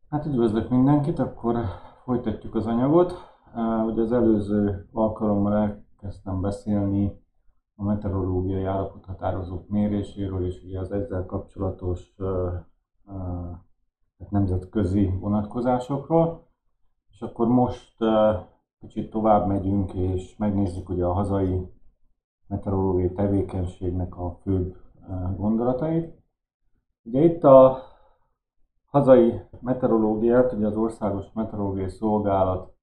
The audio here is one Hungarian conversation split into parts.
Hát üdvözlök mindenkit, akkor folytatjuk az anyagot. Ugye az előző alkalommal elkezdtem beszélni a meteorológiai állapothatározók méréséről, és ugye az ezzel kapcsolatos hát nemzetközi vonatkozásokról. És akkor most kicsit tovább megyünk, és megnézzük ugye a hazai meteorológiai tevékenységnek a főbb gondolatait. Ugye itt a hazai meteorológiát, ugye az Országos Meteorológiai Szolgálat,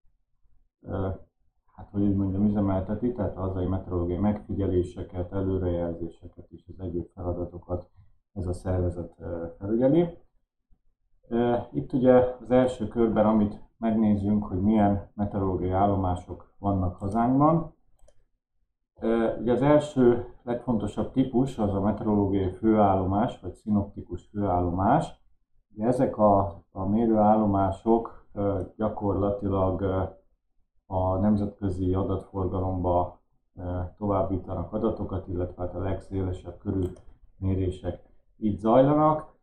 hát hogy úgy mondjam, üzemelteti, tehát a hazai meteorológiai megfigyeléseket, előrejelzéseket és az egyéb feladatokat ez a szervezet felügyeli. Itt ugye az első körben, amit megnézzünk, hogy milyen meteorológiai állomások vannak hazánkban. Ugye az első legfontosabb típus az a meteorológiai főállomás, vagy szinoptikus főállomás. Ezek a mérőállomások gyakorlatilag a nemzetközi adatforgalomba továbbítanak adatokat, illetve hát a legszélesebb körű mérések így zajlanak.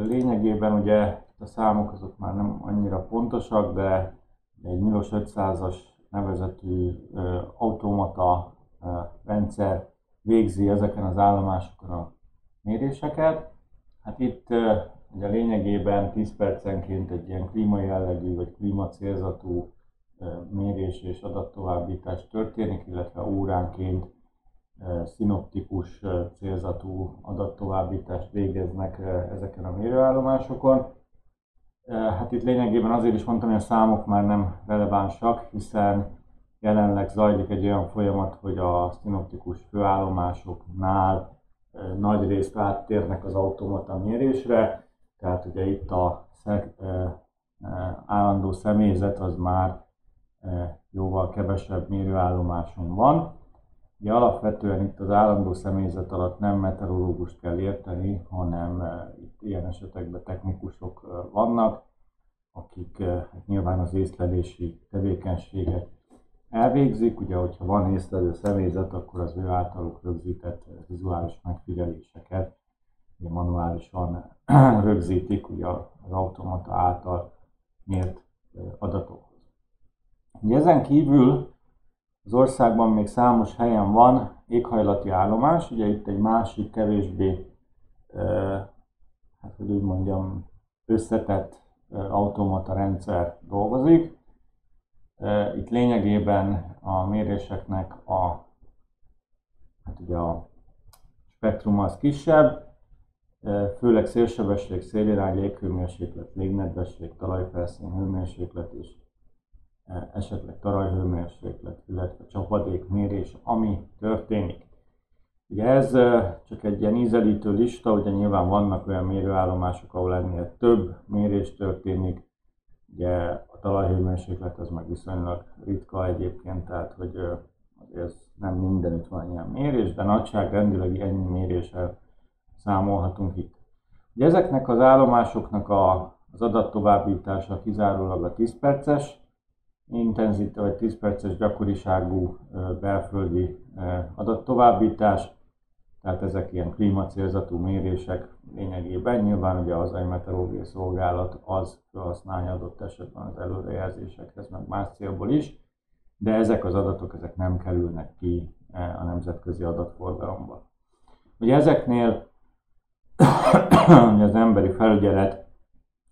Lényegében ugye a számok azok már nem annyira pontosak, de egy Milos 500-as nevezetű automata rendszer végzi ezeken az állomásokon a méréseket. Hát itt ugye lényegében 10 percenként egy ilyen klímajellegű vagy klímacélzatú mérés és adattovábbítás történik, illetve óránként szinoptikus célzatú adattovábbítást végeznek ezeken a mérőállomásokon. Hát itt lényegében azért is mondtam, hogy a számok már nem relevánsak, hiszen jelenleg zajlik egy olyan folyamat, hogy a szinoptikus főállomásoknál nagy részt áttérnek az automata mérésre, tehát ugye itt a állandó személyzet az már jóval kevesebb mérőállomáson van. Ugye alapvetően itt az állandó személyzet alatt nem meteorológust kell érteni, hanem itt ilyen esetekben technikusok vannak, akik nyilván az észlelési tevékenységet elvégzik. Ugye, hogyha van észlelő személyzet, akkor az ő általuk rögzített vizuális megfigyeléseket ugye manuálisan rögzítik ugye az automata által mért adatokhoz. Ugye ezen kívül az országban még számos helyen van éghajlati állomás, ugye itt egy másik, kevésbé, hát hogy úgy mondjam, összetett automata rendszer dolgozik. Itt lényegében a méréseknek hát ugye a spektrum az kisebb, főleg szélsebesség, szélirány, léghőmérséklet, légnedvesség, talajfelszín hőmérséklet és esetleg talajhőmérséklet, illetve csapadékmérés, ami történik. Ugye ez csak egy ilyen ízelítő lista, ugye nyilván vannak olyan mérőállomások, ahol ennél több mérés történik. Ugye a talajhőmérséklet az meg viszonylag ritka egyébként, tehát hogy azért nem mindenütt van ilyen mérés, de nagyságrendileg ennyi méréssel számolhatunk itt. Ugye ezeknek az állomásoknak az adattovábbítása kizárólag a 10 perces intenzitás vagy 10 perces gyakoriságú belföldi adattovábbítás, tehát ezek ilyen klímacélzatú mérések lényegében. Nyilván ugye a hazai meteorológiai szolgálat az felhasználja adott esetben az előrejelzésekhez, meg más célból is, de ezek az adatok ezek nem kerülnek ki a nemzetközi adatforgalomba. Ugye ezeknél az emberi felügyelet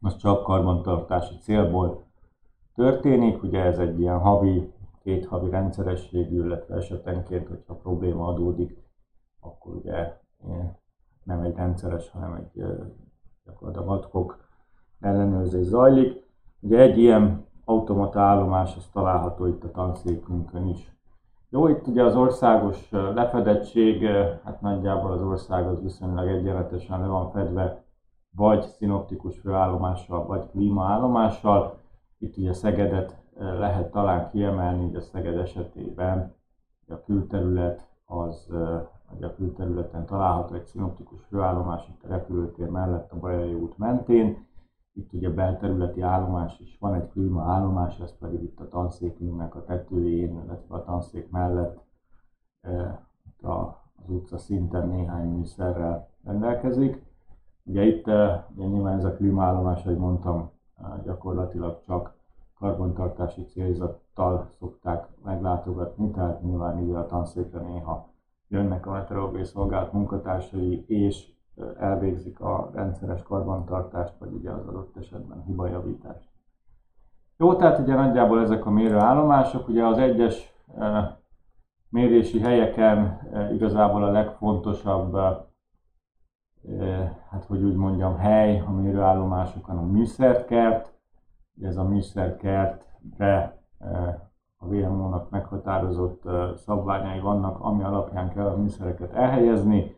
az csak karbantartási célból történik, ugye ez egy ilyen két havi rendszerességű, illetve esetenként, hogyha probléma adódik, akkor ugye nem egy rendszeres, hanem egy gyakorlatilag ad-hoc ellenőrzés zajlik. Ugye egy ilyen automata állomás az található itt a tanszékünkön is. Jó, itt ugye az országos lefedettség, hát nagyjából az ország az viszonylag egyenletesen le van fedve, vagy szinoptikus főállomással, vagy klímaállomással. Itt ugye Szegedet lehet talán kiemelni, így a Szeged esetében a külterület a külterületen található egy szinoptikus főállomás itt a repülőtér mellett a Bajai út mentén. Itt ugye belterületi állomás is van, egy klímaállomás, ez pedig itt a tanszékünknek a tetőjén, illetve a tanszék mellett az utca szinten néhány műszerrel rendelkezik. Ugye itt ugye nyilván ez a klímaállomás, ahogy mondtam, gyakorlatilag csak karbantartási célzattal szokták meglátogatni, tehát nyilván ide a tanszékre néha jönnek a meteorológiai szolgálat munkatársai, és elvégzik a rendszeres karbantartást, vagy ugye az adott esetben hibajavítást. Jó, tehát ugye nagyjából ezek a mérőállomások, ugye az egyes mérési helyeken igazából a legfontosabb, hát hogy úgy mondjam, hely a mérőállomásokon a műszerkert. Ez a műszerkertre a WMO-nak meghatározott szabványai vannak, ami alapján kell a műszereket elhelyezni.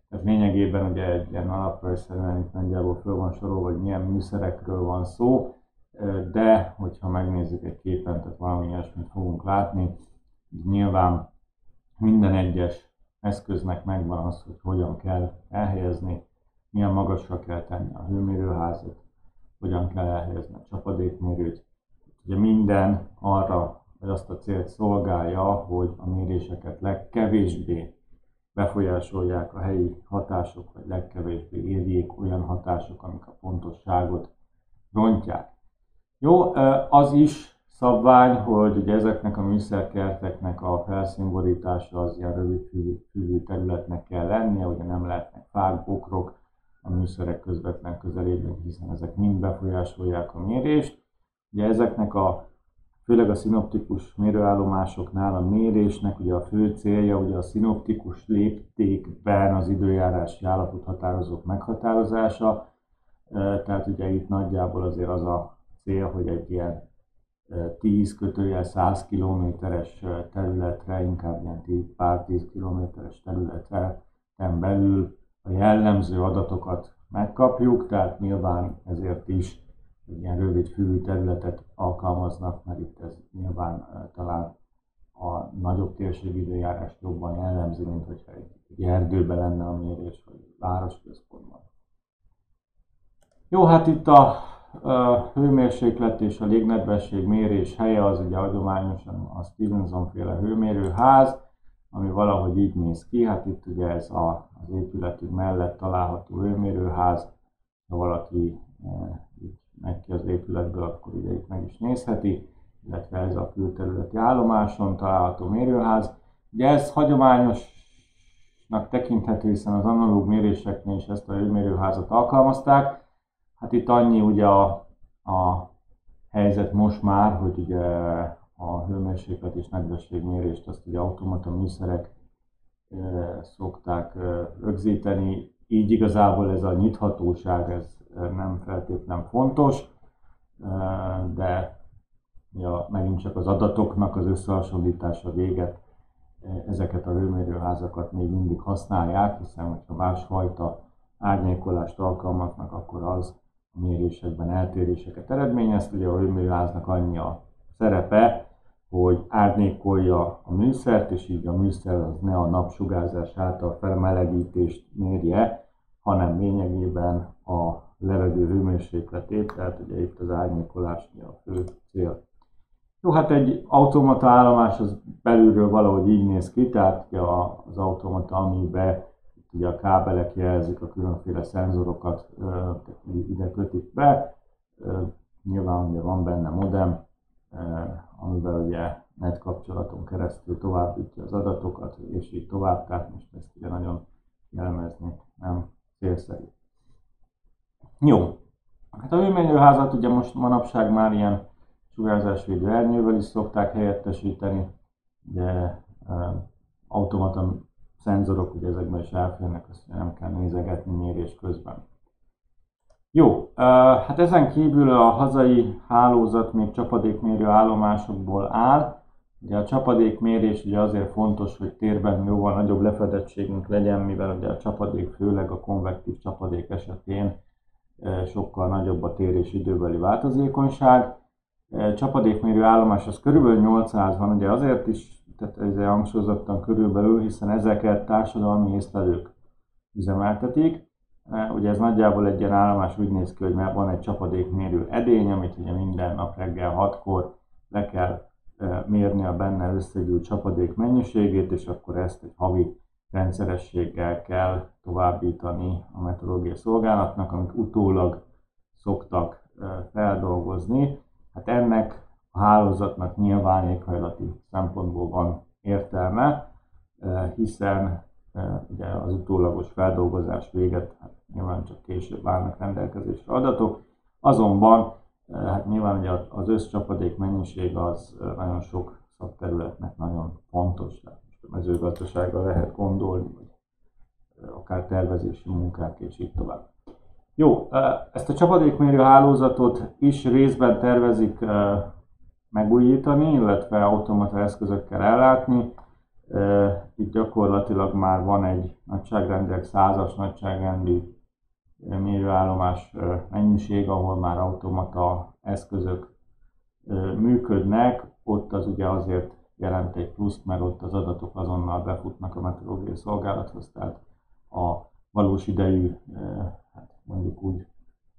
Ez lényegében ugye egy ilyen alaprajzszerűen itt nagyjából föl van sorolva, hogy milyen műszerekről van szó, de hogyha megnézzük egy képen, tehát valami ilyesmit fogunk látni, nyilván minden egyes eszköznek megvan az, hogy hogyan kell elhelyezni, milyen magasra kell tenni a hőmérőházat, hogyan kell elhelyezni a csapadékmérőt. Ugye minden arra, vagy azt a célt szolgálja, hogy a méréseket legkevésbé befolyásolják a helyi hatások, vagy legkevésbé érjék olyan hatások, amik a pontosságot rontják. Jó, az is szabvány, hogy ugye ezeknek a műszerkerteknek a felszínborítása az ilyen rövidfűvű területnek kell lennie, ugye nem lehetnek fák, bokrok a műszerek közvetlen közelében, hiszen ezek mind befolyásolják a mérést. Ugye ezeknek főleg a szinoptikus mérőállomásoknál a mérésnek ugye a fő célja ugye a szinoptikus léptékben az időjárási állapothatározók meghatározása. Tehát ugye itt nagyjából azért az a cél, hogy egy ilyen 10-100 kilométeres területre, inkább ilyen pár 10 kilométeres területen belül a jellemző adatokat megkapjuk, tehát nyilván ezért is egy ilyen rövid fűvű területet alkalmaznak, mert itt ez nyilván talán a nagyobb térségi időjárást jobban jellemzi, mint hogyha egy erdőben lenne a mérés, vagy városközpontban. Jó, hát itt a hőmérséklet és a légnedvesség mérés helye az ugye hagyományosan a Stevenson-féle hőmérőház, ami valahogy így néz ki. Hát itt ugye ez az épületünk mellett található hőmérőház, ha valaki megy ki az épületből, akkor ugye itt meg is nézheti, illetve ez a külterületi állomáson található mérőház. Ugye ez hagyományosnak tekinthető, hiszen az analóg méréseknél is ezt a hőmérőházat alkalmazták. Hát itt annyi ugye a helyzet most már, hogy ugye a hőmérséklet és nedvességmérést azt ugye automata műszerek szokták rögzíteni, így igazából ez a nyithatóság ez nem feltétlenül fontos, de ja, megint csak az adatoknak az összehasonlítása véget ezeket a hőmérőházakat még mindig használják, hiszen hogyha másfajta árnyékolást alkalmaznak, akkor az a mérésekben eltéréseket eredményez. Ugye a hőmérőháznak annyi a szerepe, hogy árnyékolja a műszert, és így a műszer az ne a napsugárzás által felmelegítést mérje, hanem lényegében a levegő hőmérsékletét, tehát ugye itt az árnyékolás a fő cél. Jó, hát egy automata állomás az belülről valahogy így néz ki, tehát ugye az automata, amiben ugye a kábelek jelzik a különféle szenzorokat, ide kötik be. Nyilván ugye van benne modem, amivel ugye net kapcsolaton keresztül továbbítja az adatokat, és így tovább, tehát most ezt ugye nagyon jellemezni nem célszerű. Jó, hát a hőmérőházat ugye most manapság már ilyen sugárzásvédő ernyővel is szokták helyettesíteni, ugye automata szenzorok ugye ezekben is elférnek, azt nem kell nézegetni mérés közben. Jó, hát ezen kívül a hazai hálózat még csapadékmérő állomásokból áll. Ugye a csapadékmérés ugye azért fontos, hogy térben jóval nagyobb lefedettségünk legyen, mivel ugye a csapadék, főleg a konvektív csapadék esetén sokkal nagyobb a tér és időbeli változékonyság. Csapadékmérő állomás az körülbelül 800 van, ugye azért is, tehát ezzel hangsúlyozottan körülbelül, hiszen ezeket társadalmi észlelők üzemeltetik. Ugye ez nagyjából egy ilyen állomás úgy néz ki, hogy már van egy csapadékmérő edény, amit ugye minden nap reggel 6-kor le kell mérni a benne összegyűlt csapadék mennyiségét, és akkor ezt egy havi rendszerességgel kell továbbítani a meteorológiai szolgálatnak, amit utólag szoktak feldolgozni. Hát ennek a hálózatnak nyilván éghajlati szempontból van értelme, hiszen ugye az utólagos feldolgozás véget, hát nyilván csak később állnak rendelkezésre adatok, azonban hát nyilván ugye az összcsapadék mennyiség az nagyon sok szakterületnek nagyon fontos, tehát most a mezőgazdasággal lehet gondolni, vagy akár tervezési munkák és így tovább. Jó, ezt a csapadékmérő hálózatot is részben tervezik megújítani, illetve automata eszközökkel ellátni. Itt gyakorlatilag már van egy nagyságrendileg 100-as nagyságrendű mérőállomás mennyiség, ahol már automata eszközök működnek. Ott az ugye azért jelent egy pluszt, mert ott az adatok azonnal befutnak a meteorológiai szolgálathoz, tehát a valós idejű, hát mondjuk úgy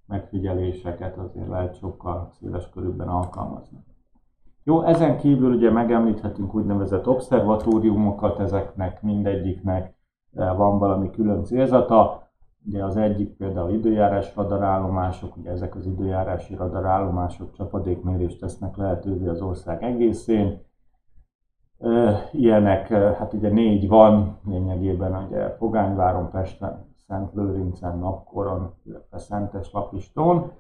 megfigyeléseket azért lehet sokkal széles körülben alkalmazni. Jó, ezen kívül ugye megemlíthetünk úgynevezett obszervatóriumokat, ezeknek mindegyiknek van valami külön célzata. Ugye az egyik például időjárás radarállomások, ugye ezek az időjárási radarállomások csapadékmérést tesznek lehetővé az ország egészén. Ilyenek, hát ugye 4 van, lényegében ugye Pogányváron, Pesten, Szentlőrincen, Napkoron, illetve Szenteslavistón.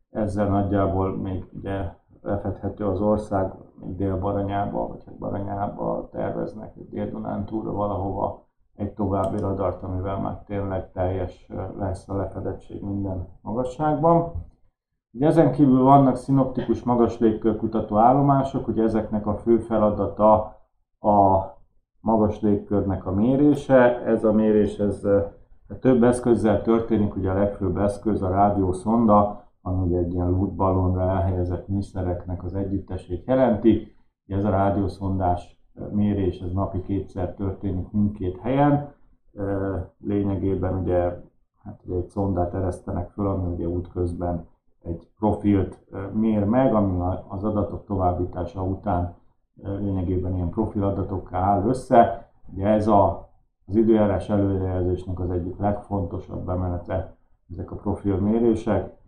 Ezzel nagyjából még ugye lefedhető az ország, még Dél-Baranyába, vagy Baranyába terveznek, vagy Dél-Dunántúlra valahova egy további radart, amivel már tényleg teljes lesz a lefedettség minden magasságban. Ugye ezen kívül vannak szinoptikus magas légkörkutató állomások, ugye ezeknek a fő feladata a magas légkörnek a mérése. Ez a mérés több eszközzel történik, ugye a legfőbb eszköz a rádiószonda, ami ugye egy ilyen lútballonra elhelyezett műszereknek az együttesét jelenti. Ez a rádiószondás mérés, ez napi 2-szer történik mindkét helyen. Lényegében ugye, hát ugye egy szondát eresztenek föl, ami ugye útközben egy profilt mér meg, ami az adatok továbbítása után lényegében ilyen profiladatokká áll össze. Ugye ez az időjárás előrejelzésnek az egyik legfontosabb bemenete ezek a profilmérések,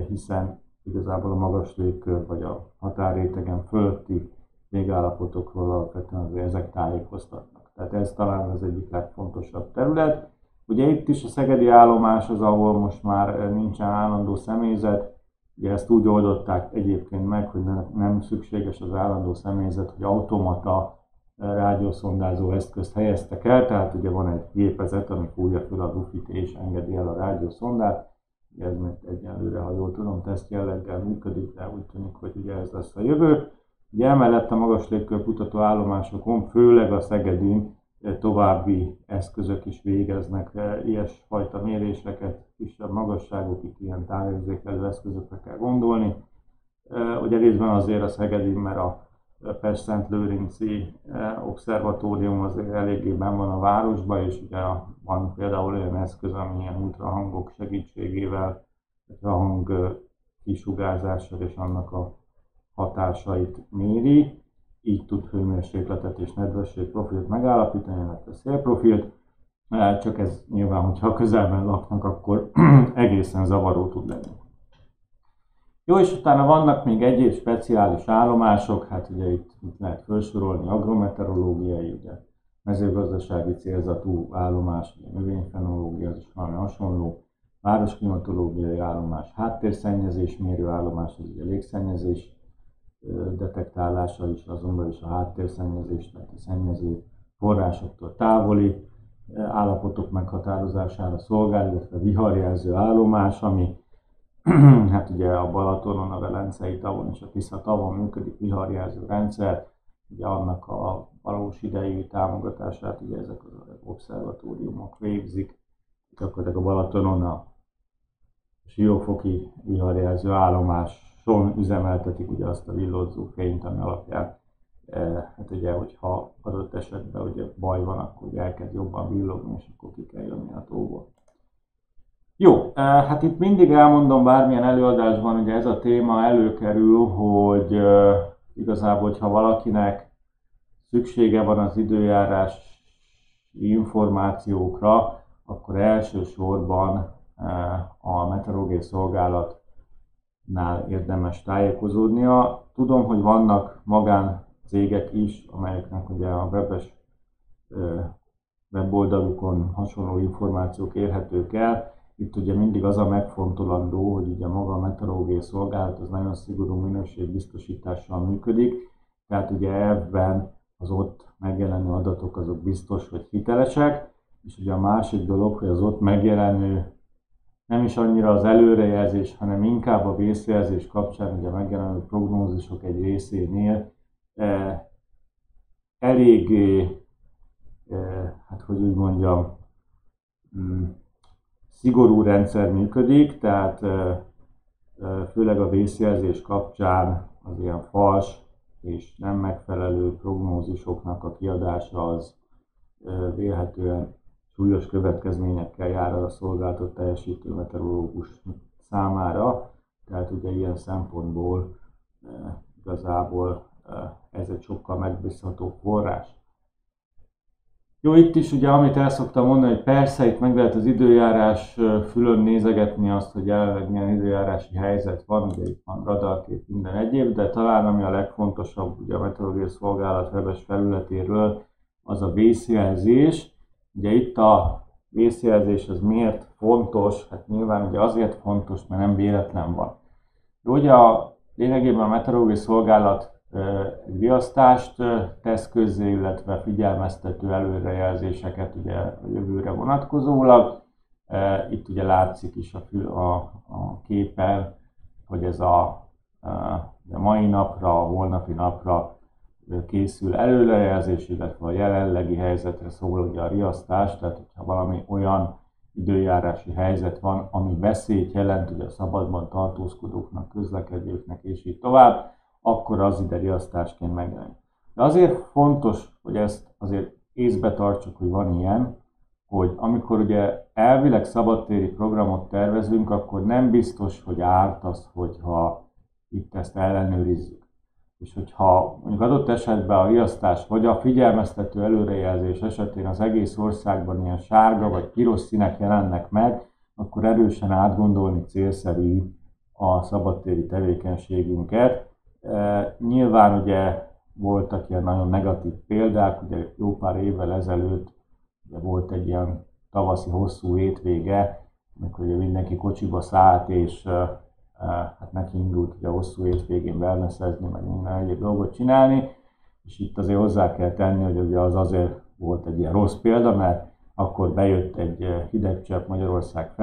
hiszen igazából a magas légkör vagy a határrétegen fölötti légállapotokról alapvetően azért ezek tájékoztatnak. Tehát ez talán az egyik legfontosabb terület. Ugye itt is a szegedi állomás az, ahol most már nincsen állandó személyzet. Ugye ezt úgy oldották egyébként meg, hogy nem szükséges az állandó személyzet, hogy automata rádiószondázó eszközt helyeztek el, tehát ugye van egy gépezet, ami fújja föl a dufit és engedi el a rádiószondát. Ugye ez még egyelőre, ha jól tudom, teszt jelleggel működik, de úgy tűnik, hogy ugye ez lesz a jövő. Ugye emellett a magas légkörkutató állomásokon, főleg a Szegedin további eszközök is végeznek ilyesfajta méréseket, kisebb magasságokig, ilyen távérzékelő eszközökre kell gondolni. Ugye részben azért a Szegedin, mert a Pest-Szentlőrinci obszervatórium azért eléggé benn van a városban, és ugye van például olyan eszköz, ami ilyen ultrahangok segítségével, ultrahang kisugárzással és annak a hatásait méri, így tud hőmérsékletet és nedvesség profilt megállapítani, illetve szélprofilt, csak ez nyilván, hogyha a közelben laknak, akkor egészen zavaró tud lenni. Jó, és utána vannak még egyéb speciális állomások, hát ugye itt lehet felsorolni agrometeorológiai, ugye mezőgazdasági célzatú állomás, ugye növényfenológia, az is valami hasonló, városklimatológiai állomás, háttérszennyezés mérő állomás, az ugye légszennyezés detektálása is, azonban is a háttérszennyezés, tehát a szennyező forrásoktól távoli állapotok meghatározására szolgál, illetve viharjelző állomás, ami hát ugye a Balatonon, a Velencei tavon és a Tisza tavon működik viharjelző rendszer, ugye annak a valós idejű támogatását ugye ezek az obszervatóriumok végzik. Gyakorlatilag a Balatonon a Siófoki viharjelző állomáson üzemeltetik ugye azt a villódzó fényt, ami alapján hát ugye, hogyha adott esetben ugye baj van, akkor ugye elkezd jobban villogni, és akkor ki kell jönni a tóból. Jó, hát itt mindig elmondom, bármilyen előadásban ugye ez a téma előkerül, hogy igazából, hogyha valakinek szüksége van az időjárási információkra, akkor elsősorban a meteorológiai szolgálat érdemes tájékozódnia. Tudom, hogy vannak magáncégek is, amelyeknek ugye a weboldalukon hasonló információk érhetők el. Itt ugye mindig az a megfontolandó, hogy ugye maga a meteorológiai szolgálat az nagyon szigorú minőségbiztosítással működik, tehát ugye ebben az ott megjelenő adatok azok biztos, hogy hitelesek, és ugye a másik dolog, hogy az ott megjelenő nem is annyira az előrejelzés, hanem inkább a vészjelzés kapcsán ugye megjelenő prognózisok egy részénél eléggé, hát hogy úgy mondjam, szigorú rendszer működik, tehát főleg a vészjelzés kapcsán az ilyen fals és nem megfelelő prognózisoknak a kiadása az vélhetően súlyos következményekkel jár a szolgálatot teljesítő meteorológus számára, tehát ugye ilyen szempontból igazából ez egy sokkal megbízható forrás. Jó, itt is ugye, amit el szoktam mondani, hogy persze itt meg lehet az időjárás fülön nézegetni azt, hogy jelenleg milyen időjárási helyzet van, ugye itt van radarkép, minden egyéb, de talán ami a legfontosabb ugye a Meteorológiai Szolgálat webes felületéről, az a vészjelzés. Ugye itt a vészjelzés az miért fontos? Hát nyilván ugye azért fontos, mert nem véletlen van. Ugye lényegében a Meteorológiai Szolgálat egy riasztást tesz közzé, illetve figyelmeztető előrejelzéseket ugye a jövőre vonatkozólag. Itt ugye látszik is a képen, hogy ez a mai napra, a holnapi napra készül előrejelzés, illetve a jelenlegi helyzetre szól ugye a riasztás, tehát hogyha valami olyan időjárási helyzet van, ami veszélyt jelent ugye a szabadban tartózkodóknak, közlekedőknek és így tovább, akkor az ide riasztásként megjelenik. De azért fontos, hogy ezt azért észbe tartsuk, hogy van ilyen, hogy amikor ugye elvileg szabadtéri programot tervezünk, akkor nem biztos, hogy árt az, hogyha itt ezt ellenőrizzük. És hogyha mondjuk adott esetben a riasztás vagy a figyelmeztető előrejelzés esetén az egész országban ilyen sárga vagy piros színek jelennek meg, akkor erősen átgondolni célszerű a szabadtéri tevékenységünket. Nyilván ugye voltak ilyen nagyon negatív példák, ugye jó pár évvel ezelőtt ugye volt egy ilyen tavaszi hosszú hétvége, amikor ugye mindenki kocsiba szállt és hát neki indult ugye a hosszú hétvégén wellnessezni, meg minden egyéb dolgot csinálni, és itt azért hozzá kell tenni, hogy ugye az azért volt egy ilyen rossz példa, mert akkor bejött egy hideg csepp Magyarország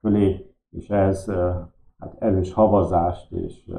fölé, és ez hát erős havazást és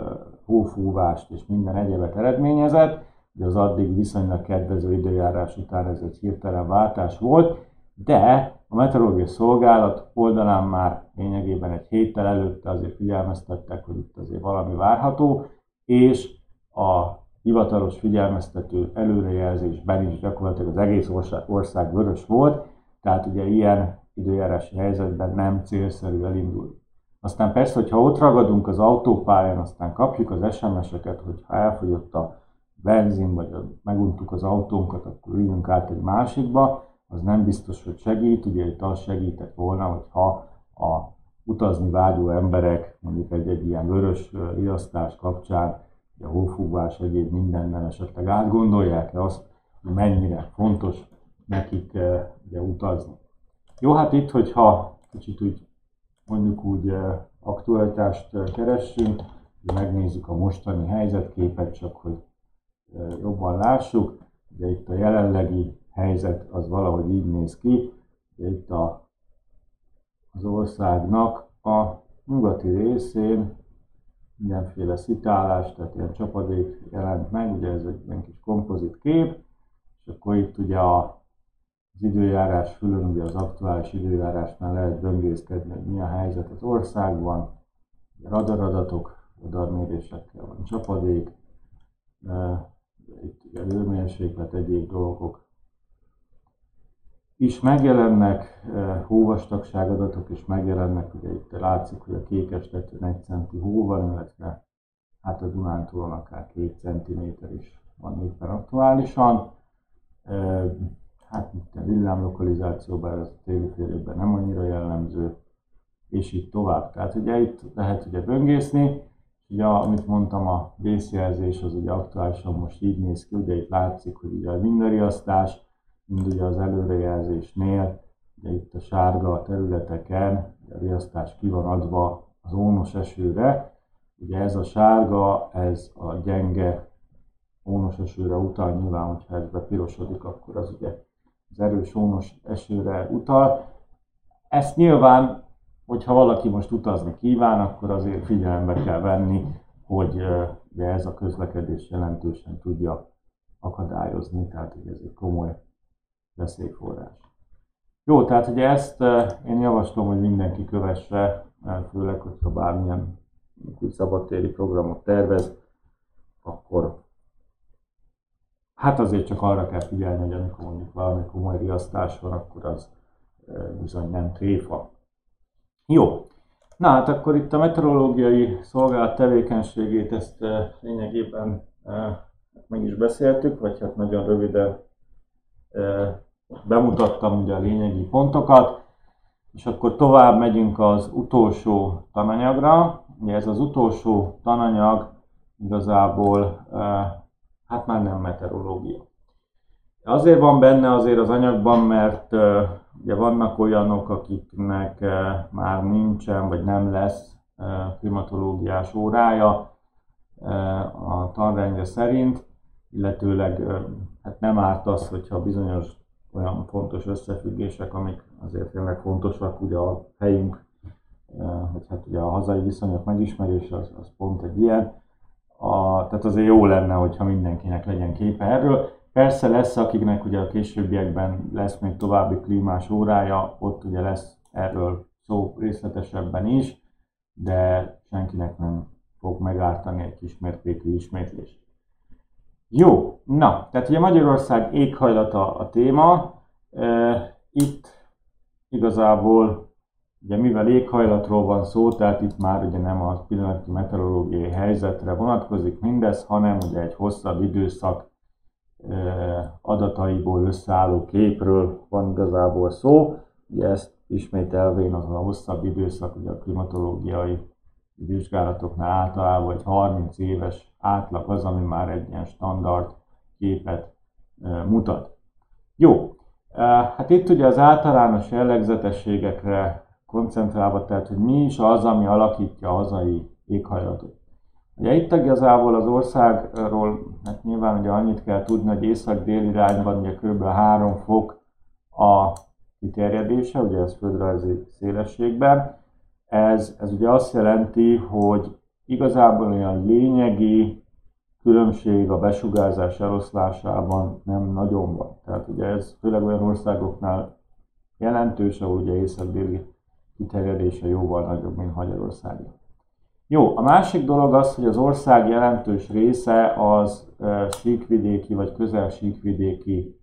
hófúvást és minden egyébet eredményezett, de az addig viszonylag kedvező időjárás után ez egy hirtelen váltás volt, de a Meteorológiai Szolgálat oldalán már lényegében egy héttel előtte azért figyelmeztettek, hogy itt azért valami várható, és a hivatalos figyelmeztető előrejelzésben is gyakorlatilag az egész ország vörös volt, tehát ugye ilyen időjárási helyzetben nem célszerű elindulni. Aztán persze, hogyha ott ragadunk az autópályán, aztán kapjuk az SMS-eket, hogy ha elfogyott a benzin, vagy meguntuk az autónkat, akkor üljünk át egy másikba, az nem biztos, hogy segít. Ugye itt az segített volna, hogyha a utazni vágyó emberek mondjuk egy ilyen vörös riasztás kapcsán, a hófúvás egyéb mindennel esetleg átgondolják azt, hogy mennyire fontos nekik ugye utazni. Jó, hát itt, hogyha kicsit úgy mondjuk úgy aktualitást keressünk, megnézzük a mostani helyzetképet, csak hogy jobban lássuk. Ugye itt a jelenlegi helyzet az valahogy így néz ki. Ugye itt az országnak a nyugati részén mindenféle szitálás, tehát ilyen csapadék jelent meg, ugye ez egy ilyen kis kompozit kép, és akkor itt ugye az időjárás fülön, ugye az aktuális időjárásnál lehet böngészkedni, hogy mi a helyzet az országban, radaradatok, radarmérésekkel van csapadék, itt ugye hőmérséklet, egyéb dolgok is megjelennek, hóvastagságadatok is megjelennek, ugye itt látszik, hogy a Kékes tetőn 1 centi hó van, illetve hát a Dunántúlon akár 2 cm is van éppen aktuálisan. Hát itt a villámlokalizációban ez a téli fél évben nem annyira jellemző, és így tovább. Tehát ugye itt lehet ugye böngészni, ugye amit mondtam, a vészjelzés az ugye aktuálisan most így néz ki, ugye itt látszik, hogy ugye a minden riasztás, mind ugye az előrejelzésnél, ugye itt a sárga területeken a riasztás ki van adva az ónos esőre. Ugye ez a sárga, ez a gyenge ónos esőre utal, nyilván, hogyha ez bepirosodik, akkor az ugye az erős ónos esőre utal. Ezt nyilván, hogyha valaki most utazni kíván, akkor azért figyelembe kell venni, hogy ugye ez a közlekedés jelentősen tudja akadályozni, tehát hogy ez egy komoly veszélyforrás. Jó, tehát ugye ezt én javaslom, hogy mindenki kövesse, főleg, hogyha bármilyen szabadtéri programot tervez, akkor hát azért csak arra kell figyelni, hogy amikor mondjuk valami komoly riasztás van, akkor az bizony nem tréfa. Jó, na hát akkor itt a meteorológiai szolgálat tevékenységét ezt lényegében meg is beszéltük, vagy hát nagyon röviden bemutattam ugye a lényegi pontokat, és akkor tovább megyünk az utolsó tananyagra. Ugye ez az utolsó tananyag igazából hát már nem meteorológia. Azért van benne azért az anyagban, mert ugye vannak olyanok, akiknek már nincsen, vagy nem lesz klimatológiás órája a tanrendre szerint, illetőleg hát nem árt az, hogyha bizonyos olyan fontos összefüggések, amik azért tényleg fontosak, ugye a helyünk, hogy hát ugye a hazai viszonyok megismerése az pont egy ilyen. Tehát azért jó lenne, hogyha mindenkinek legyen képe erről. Persze lesz, akiknek ugye a későbbiekben lesz még további klímás órája, ott ugye lesz erről szó részletesebben is, de senkinek nem fog megártani egy kismértékű ismétlés. Jó, na, tehát ugye Magyarország éghajlata a téma. Itt igazából, ugye mivel éghajlatról van szó, tehát itt már ugye nem a pillanatnyi meteorológiai helyzetre vonatkozik mindez, hanem ugye egy hosszabb időszak adataiból összeálló képről van igazából szó. Ugye ezt ismételvén az a hosszabb időszak, ugye a klimatológiai vizsgálatoknál általában egy 30 éves átlag az, ami már egy ilyen standard képet mutat. Jó, hát itt ugye az általános jellegzetességekre koncentrálva, tehát hogy mi is az, ami alakítja a hazai éghajlatot. Ugye itt igazából az országról, hát nyilván ugye annyit kell tudni, hogy észak-dél irányban ugye kb. 3 fok a kiterjedése, ugye ez földrajzi szélességben. Ez ugye azt jelenti, hogy igazából olyan lényegi különbség a besugárzás eloszlásában nem nagyon van. Tehát ugye ez főleg olyan országoknál jelentős, ahol ugye észak-déli kiterjedése jóval nagyobb, mint Magyarországon. Jó, a másik dolog az, hogy az ország jelentős része az síkvidéki vagy közel síkvidéki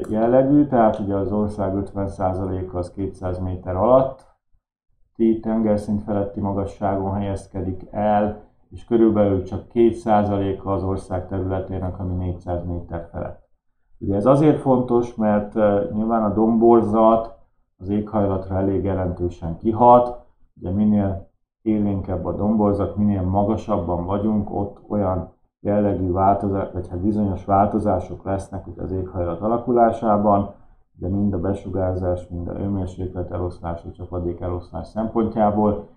jellegű, tehát ugye az ország 50%-a az 200 méter alatti tengerszint feletti magasságon helyezkedik el, és körülbelül csak 2%-a az ország területének, ami 400 méter felett. Ugye ez azért fontos, mert nyilván a domborzat az éghajlatra elég jelentősen kihat, ugye minél élénkebb a domborzat, minél magasabban vagyunk, ott olyan jellegű változás, vagy hát bizonyos változások lesznek ugye az éghajlat alakulásában, ugye mind a besugárzás, mind a hőmérséklet eloszlás, a csapadék eloszlás szempontjából,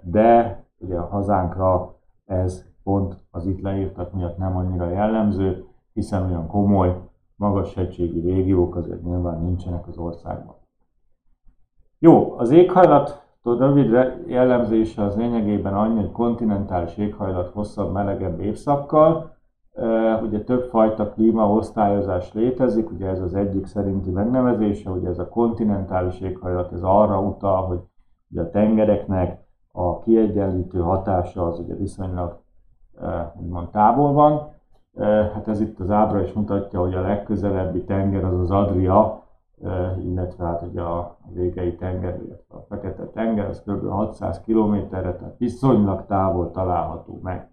de ugye a hazánkra ez pont az itt leírtak miatt nem annyira jellemző, hiszen olyan komoly, magas hegységi régiók azért nyilván nincsenek az országban. Jó, az éghajlat rövid jellemzése az lényegében annyi, hogy kontinentális éghajlat hosszabb, melegebb évszakkal. Ugye többfajta klímaosztályozás létezik, ugye ez az egyik szerinti megnevezése, ugye ez a kontinentális éghajlat, ez arra utal, hogy ugye a tengereknek a kiegyenlítő hatása az ugye viszonylag úgymond távol van. Hát ez itt az ábra is mutatja, hogy a legközelebbi tenger az az Adria, illetve hát ugye az Égei tenger, illetve a Fekete tenger, az kb. 600 km-re, tehát viszonylag távol található meg.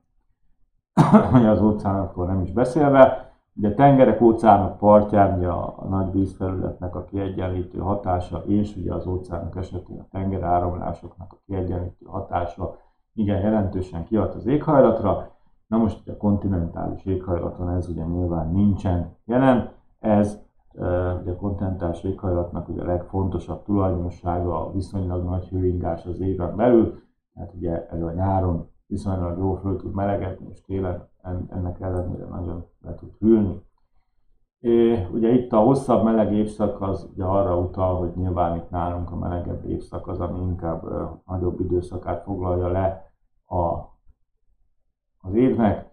Az óceánokról nem is beszélve. Ugye a tengerek, óceánok partján ugye a nagy vízfelületnek a kiegyenlítő hatása, és ugye az óceánok esetén a tengeráramlásoknak a kiegyenlítő hatása igen jelentősen kihat az éghajlatra. Na most a kontinentális éghajlaton ez ugye nyilván nincsen jelen. Ez ugye a kontinentális éghajlatnak ugye a legfontosabb tulajdonsága a viszonylag nagy hőingás az éven belül. Hát ugye ez a nyáron viszonylag jól föl tud melegedni, és télen ennek ellenére nagyon le tud hűlni. Ugye itt a hosszabb meleg évszak az ugye arra utal, hogy nyilván itt nálunk a melegebb évszak az, ami inkább nagyobb időszakát foglalja le az évnek.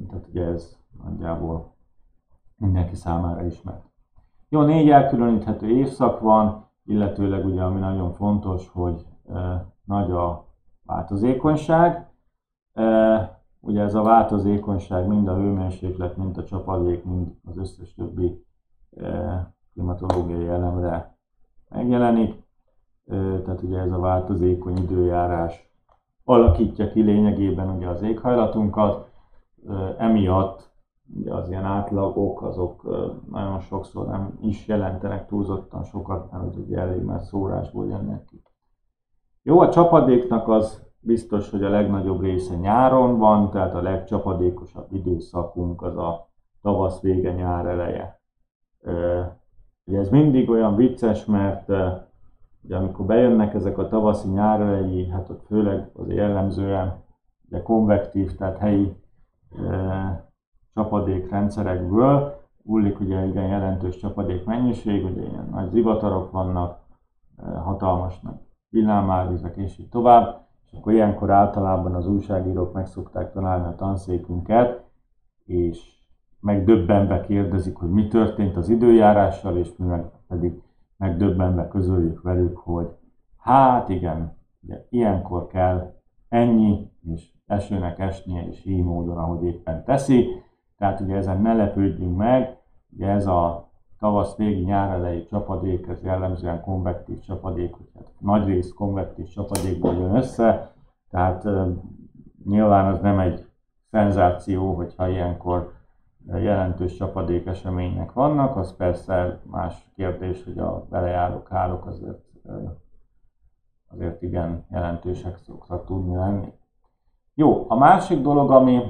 Tehát ugye ez nagyjából mindenki számára ismert. Jó, 4 elkülöníthető évszak van, illetőleg ugye ami nagyon fontos, hogy nagy a változékonyság. Ugye ez a változékonyság mind a hőmérséklet, mind a csapadék, mind az összes többi klimatológiai elemre megjelenik. Tehát ugye ez a változékony időjárás alakítja ki lényegében ugye az éghajlatunkat. Emiatt ugye az ilyen átlagok azok nagyon sokszor nem is jelentenek túlzottan sokat, mert ugye elég már szórásból jönnek ki. Jó, a csapadéknak az biztos, hogy a legnagyobb része nyáron van, tehát a legcsapadékosabb időszakunk az a tavasz vége, nyár eleje. Ugye ez mindig olyan vicces, mert ugye amikor bejönnek ezek a tavaszi nyár elejé, hát ott főleg az jellemzően ugye konvektív, tehát helyi csapadékrendszerekből hullik ugye igen jelentős csapadék mennyiség, ugye ilyen nagy zivatarok vannak, hatalmas nagy villámárvizek és így tovább. És akkor ilyenkor általában az újságírók meg szokták találni a tanszékünket, és megdöbbenve kérdezik, hogy mi történt az időjárással, és mi pedig megdöbbenve közöljük velük, hogy hát igen, ugye ilyenkor kell ennyi, és esőnek esnie, és így módon, ahogy éppen teszi. Tehát ugye ezen ne lepődjünk meg, ugye ez a tavasz végi, nyár elejé csapadék, ez jellemzően konvektív csapadék, hát nagyrészt konvektív csapadékból jön össze, tehát nyilván az nem egy szenzáció, hogyha ilyenkor jelentős csapadék események vannak, az persze más kérdés, hogy a belejáró károk azért igen jelentősek szoktak tudni lenni. Jó, a másik dolog, ami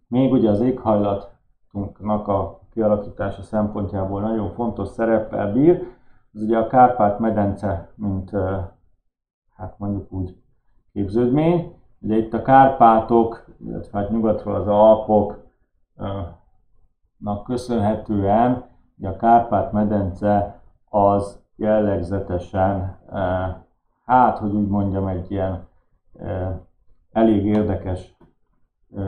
még ugye az éghajlatunknak a kialakítása szempontjából nagyon fontos szereppel bír, az ugye a Kárpát-medence, mint hát mondjuk úgy képződmény. Ugye itt a Kárpátok, illetve hát nyugatról az Alpoknak köszönhetően ugye a Kárpát-medence az jellegzetesen, hát hogy úgy mondjam, egy ilyen elég érdekes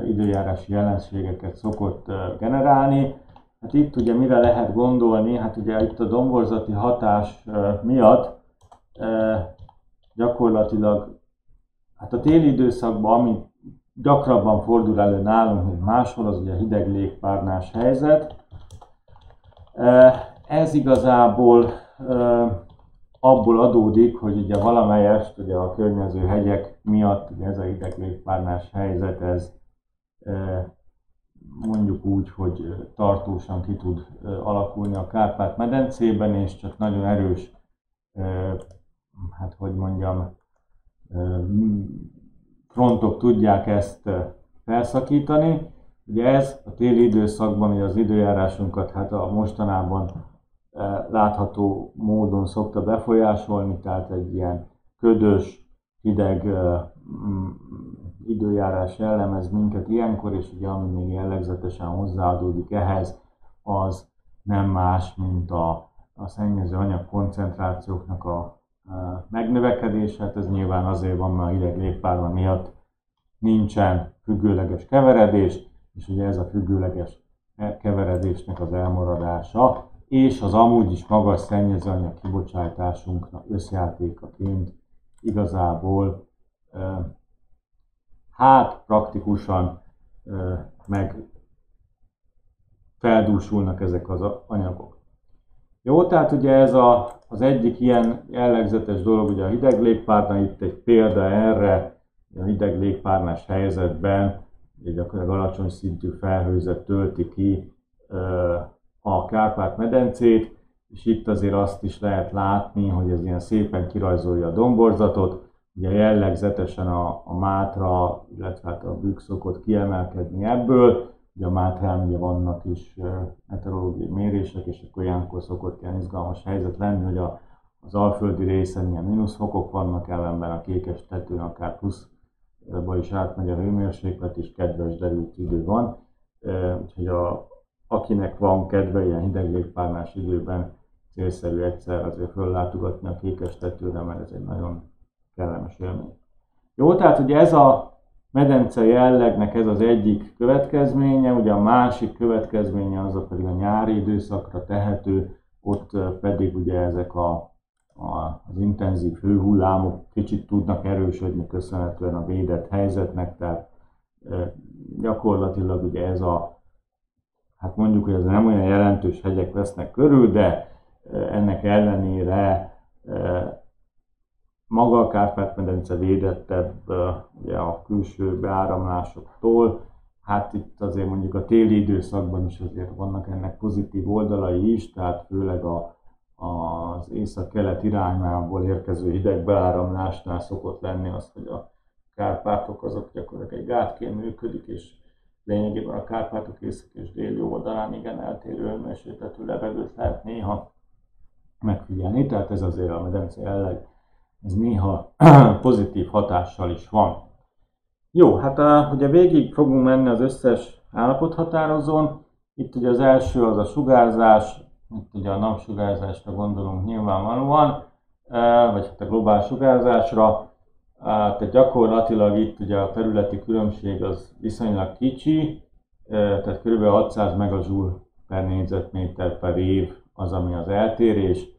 időjárási jelenségeket szokott generálni. Hát itt ugye mire lehet gondolni, hát ugye itt a domborzati hatás miatt gyakorlatilag hát a téli időszakban, ami gyakrabban fordul elő nálunk, mint máshol, az ugye a hideg légpárnás helyzet. Ez igazából abból adódik, hogy ugye valamelyest ugye a környező hegyek miatt ugye ez a hideg légpárnás helyzet, ez mondjuk úgy, hogy tartósan ki tud alakulni a Kárpát-medencében, és csak nagyon erős, hát hogy mondjam, frontok tudják ezt felszakítani. Ugye ez a téli időszakban ugye az időjárásunkat hát a mostanában látható módon szokta befolyásolni, tehát egy ilyen ködös, hideg időjárás jellemez minket ilyenkor, és ugye ami még jellegzetesen hozzáadódik ehhez, az nem más, mint a szennyező anyag koncentrációknak a megnövekedése. Hát ez nyilván azért van, mert a hideg légpárna miatt nincsen függőleges keveredés, és ugye ez a függőleges keveredésnek az elmaradása, és az amúgy is magas szennyezőanyag kibocsátásunknak összjátékaként igazából hát praktikusan meg feldúsulnak ezek az anyagok. Jó, tehát ugye ez az egyik ilyen jellegzetes dolog, ugye a hideg légpárna, itt egy példa erre, a hideg légpárnás helyzetben egy gyakorlatilag alacsony szintű felhőzet tölti ki a Kárpát-medencét, és itt azért azt is lehet látni, hogy ez ilyen szépen kirajzolja a domborzatot. Ugye jellegzetesen a Mátra, illetve hát a Bükk szokott kiemelkedni ebből. Ugye a Mátrán ugye vannak is meteorológiai mérések, és akkor ilyenkor szokott ilyen izgalmas helyzet lenni, hogy az alföldi részen ilyen mínuszfokok vannak, ellenben a Kékes tetőn akár pluszba is átmegy a hőmérséklet, és kedves derült idő van. Úgyhogy akinek van kedve ilyen hideg légpárnás időben, célszerű egyszer azért föllátogatni a Kékes tetőre, mert ez egy nagyon kellemes élmény. Jó, tehát ugye ez a medence jellegnek ez az egyik következménye, ugye a másik következménye az pedig a nyári időszakra tehető, ott pedig ugye ezek az intenzív hőhullámok kicsit tudnak erősödni köszönhetően a védett helyzetnek, tehát gyakorlatilag ugye ez hát mondjuk, hogy ez nem olyan jelentős hegyek vesznek körül, de ennek ellenére maga a Kárpát-medence védettebb ugye a külső beáramlásoktól. Hát itt azért mondjuk a téli időszakban is azért vannak ennek pozitív oldalai is, tehát főleg az észak-kelet irányából érkező hideg beáramlásnál szokott lenni az, hogy a Kárpátok azok gyakorlatilag egy gátként működik, és lényegében a Kárpátok észak és déli oldalán igen eltérő hőmérsékletű levegőt lehet néha megfigyelni, tehát ez azért a medence jelleg, ez néha pozitív hatással is van. Jó, hát ugye végig fogunk menni az összes állapothatározón. Itt ugye az első az a sugárzás, itt ugye a napsugárzásra gondolunk nyilvánvalóan, vagy hát a globál sugárzásra. Tehát gyakorlatilag itt ugye a területi különbség az viszonylag kicsi, tehát kb. 600 megajoule per négyzetméter per év az, ami az eltérés,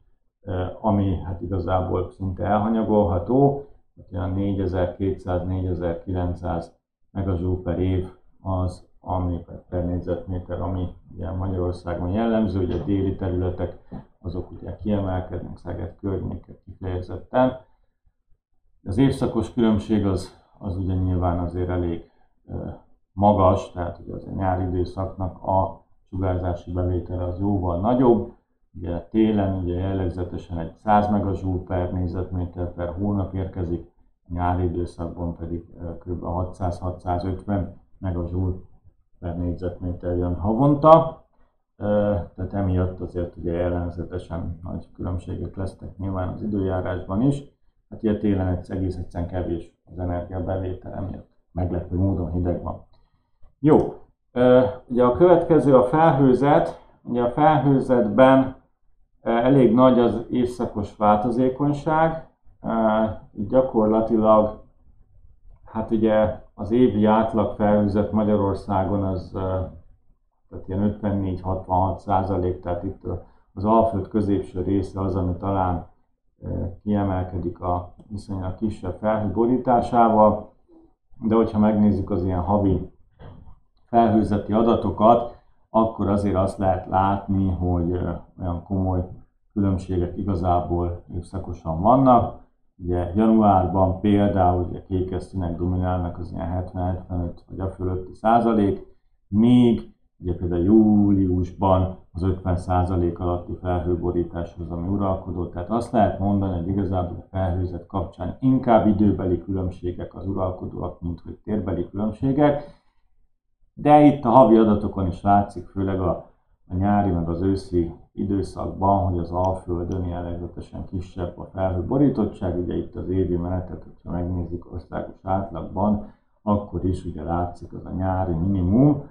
ami hát igazából szinte elhanyagolható, tehát 4200-4900 megajoule per év az, ami per négyzetméter, ami ugye Magyarországon jellemző, ugye a déli területek azok ugye kiemelkednek, Szeged környéke kifejezetten. Az évszakos különbség az ugye nyilván azért elég magas, tehát ugye az a nyári időszaknak a sugárzási bevétele az jóval nagyobb. Ugye télen ugye jellegzetesen egy 100 megajoule per négyzetméter per hónap érkezik, a nyári időszakban pedig kb. 600-650 megajoule per négyzetméter jön havonta. Tehát emiatt azért ugye jellegzetesen nagy különbségek lesznek nyilván az időjárásban is. Hát ugye télen egész egyszerűen kevés az energiabevétel, emiatt meglepő módon hideg van. Jó, ugye a következő a felhőzet. Ugye a felhőzetben elég nagy az évszakos változékonyság. Gyakorlatilag hát ugye az évi átlag felhőzet Magyarországon az tehát ilyen 54-66%, tehát itt az Alföld középső része az, ami talán kiemelkedik a viszonylag kisebb felhő borításával, de hogyha megnézzük az ilyen havi felhőzeti adatokat, akkor azért azt lehet látni, hogy olyan komoly különbségek igazából évszakosan vannak. Ugye januárban például ugye kékes színek dominálnak, az ilyen 70-75 vagy a fölötti százalék, míg ugye például júliusban az 50% alatti felhőborítás az, ami uralkodó. Tehát azt lehet mondani, hogy igazából a felhőzet kapcsán inkább időbeli különbségek az uralkodóak, mint hogy térbeli különbségek. De itt a havi adatokon is látszik, főleg a nyári meg az őszi időszakban, hogy az Alföldön jellegzetesen kisebb a felhőborítottság. Ugye itt az évi menetet, hogyha megnézzük országos átlagban, akkor is ugye látszik az a nyári minimum,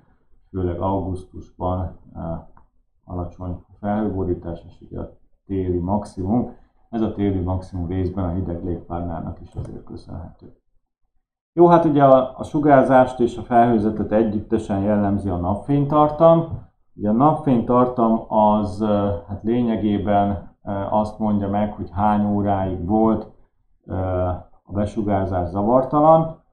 főleg augusztusban alacsony a felhőborítás, és ugye a téli maximum. Ez a téli maximum részben a hideg légpárnának is azért köszönhető. Jó, hát ugye a sugárzást és a felhőzetet együttesen jellemzi a napfénytartam. Ugye a napfénytartam az hát lényegében azt mondja meg, hogy hány óráig volt a besugárzás zavartalan.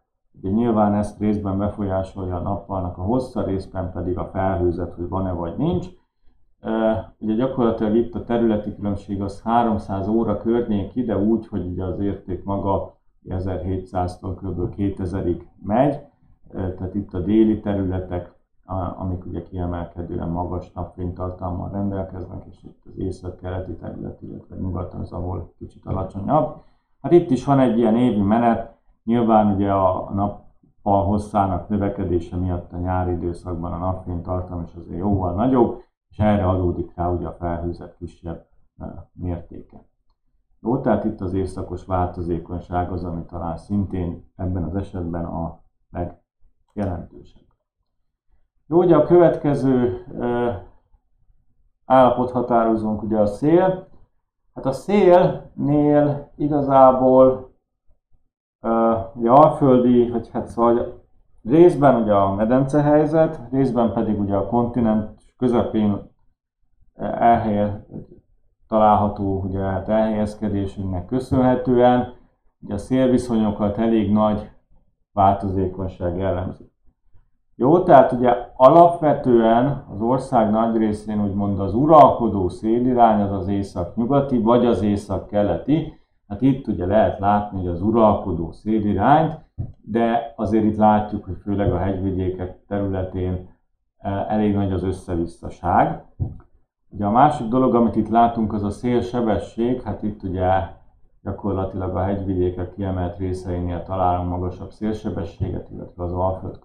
Ugye nyilván ezt részben befolyásolja a nappalnak a hossza, részben pedig a felhőzet, hogy van-e vagy nincs. Ugye gyakorlatilag itt a területi különbség az 300 óra környéki, de úgy, hogy ugye az érték maga 1700-tól kb. 2000-ig megy. Tehát itt a déli területek amik ugye kiemelkedően magas napfénytartalommal rendelkeznek, és itt az észak-keleti terület, illetve nyugaton az, ahol kicsit alacsonyabb. Hát itt is van egy ilyen évi menet, nyilván ugye a nappal hosszának növekedése miatt a nyári időszakban a napfénytartalom is azért jóval nagyobb, és erre adódik rá ugye a felhőzet kisebb mértéke. Jó, tehát itt az évszakos változékonyság az, ami talán szintén ebben az esetben a legjelentősebb. Jó, ugye a következő állapot határozunk ugye a szél. Hát a szélnél igazából ugye alföldi, vagy hát szóval részben ugye a medencehelyzet, részben pedig ugye a kontinens közepén található ugye hát elhelyezkedésünknek köszönhetően, ugye a szélviszonyokat elég nagy változékonyság jellemzi. Jó, tehát ugye alapvetően az ország nagy részén úgymond az uralkodó szélirány az az észak-nyugati, vagy az észak-keleti. Hát itt ugye lehet látni hogy az uralkodó szélirányt, de azért itt látjuk, hogy főleg a hegyvidékek területén elég nagy az összevisszaság. Ugye a másik dolog, amit itt látunk, az a szélsebesség. Hát itt ugye gyakorlatilag a hegyvidékek kiemelt részeinél találunk magasabb szélsebességet, illetve az Alföld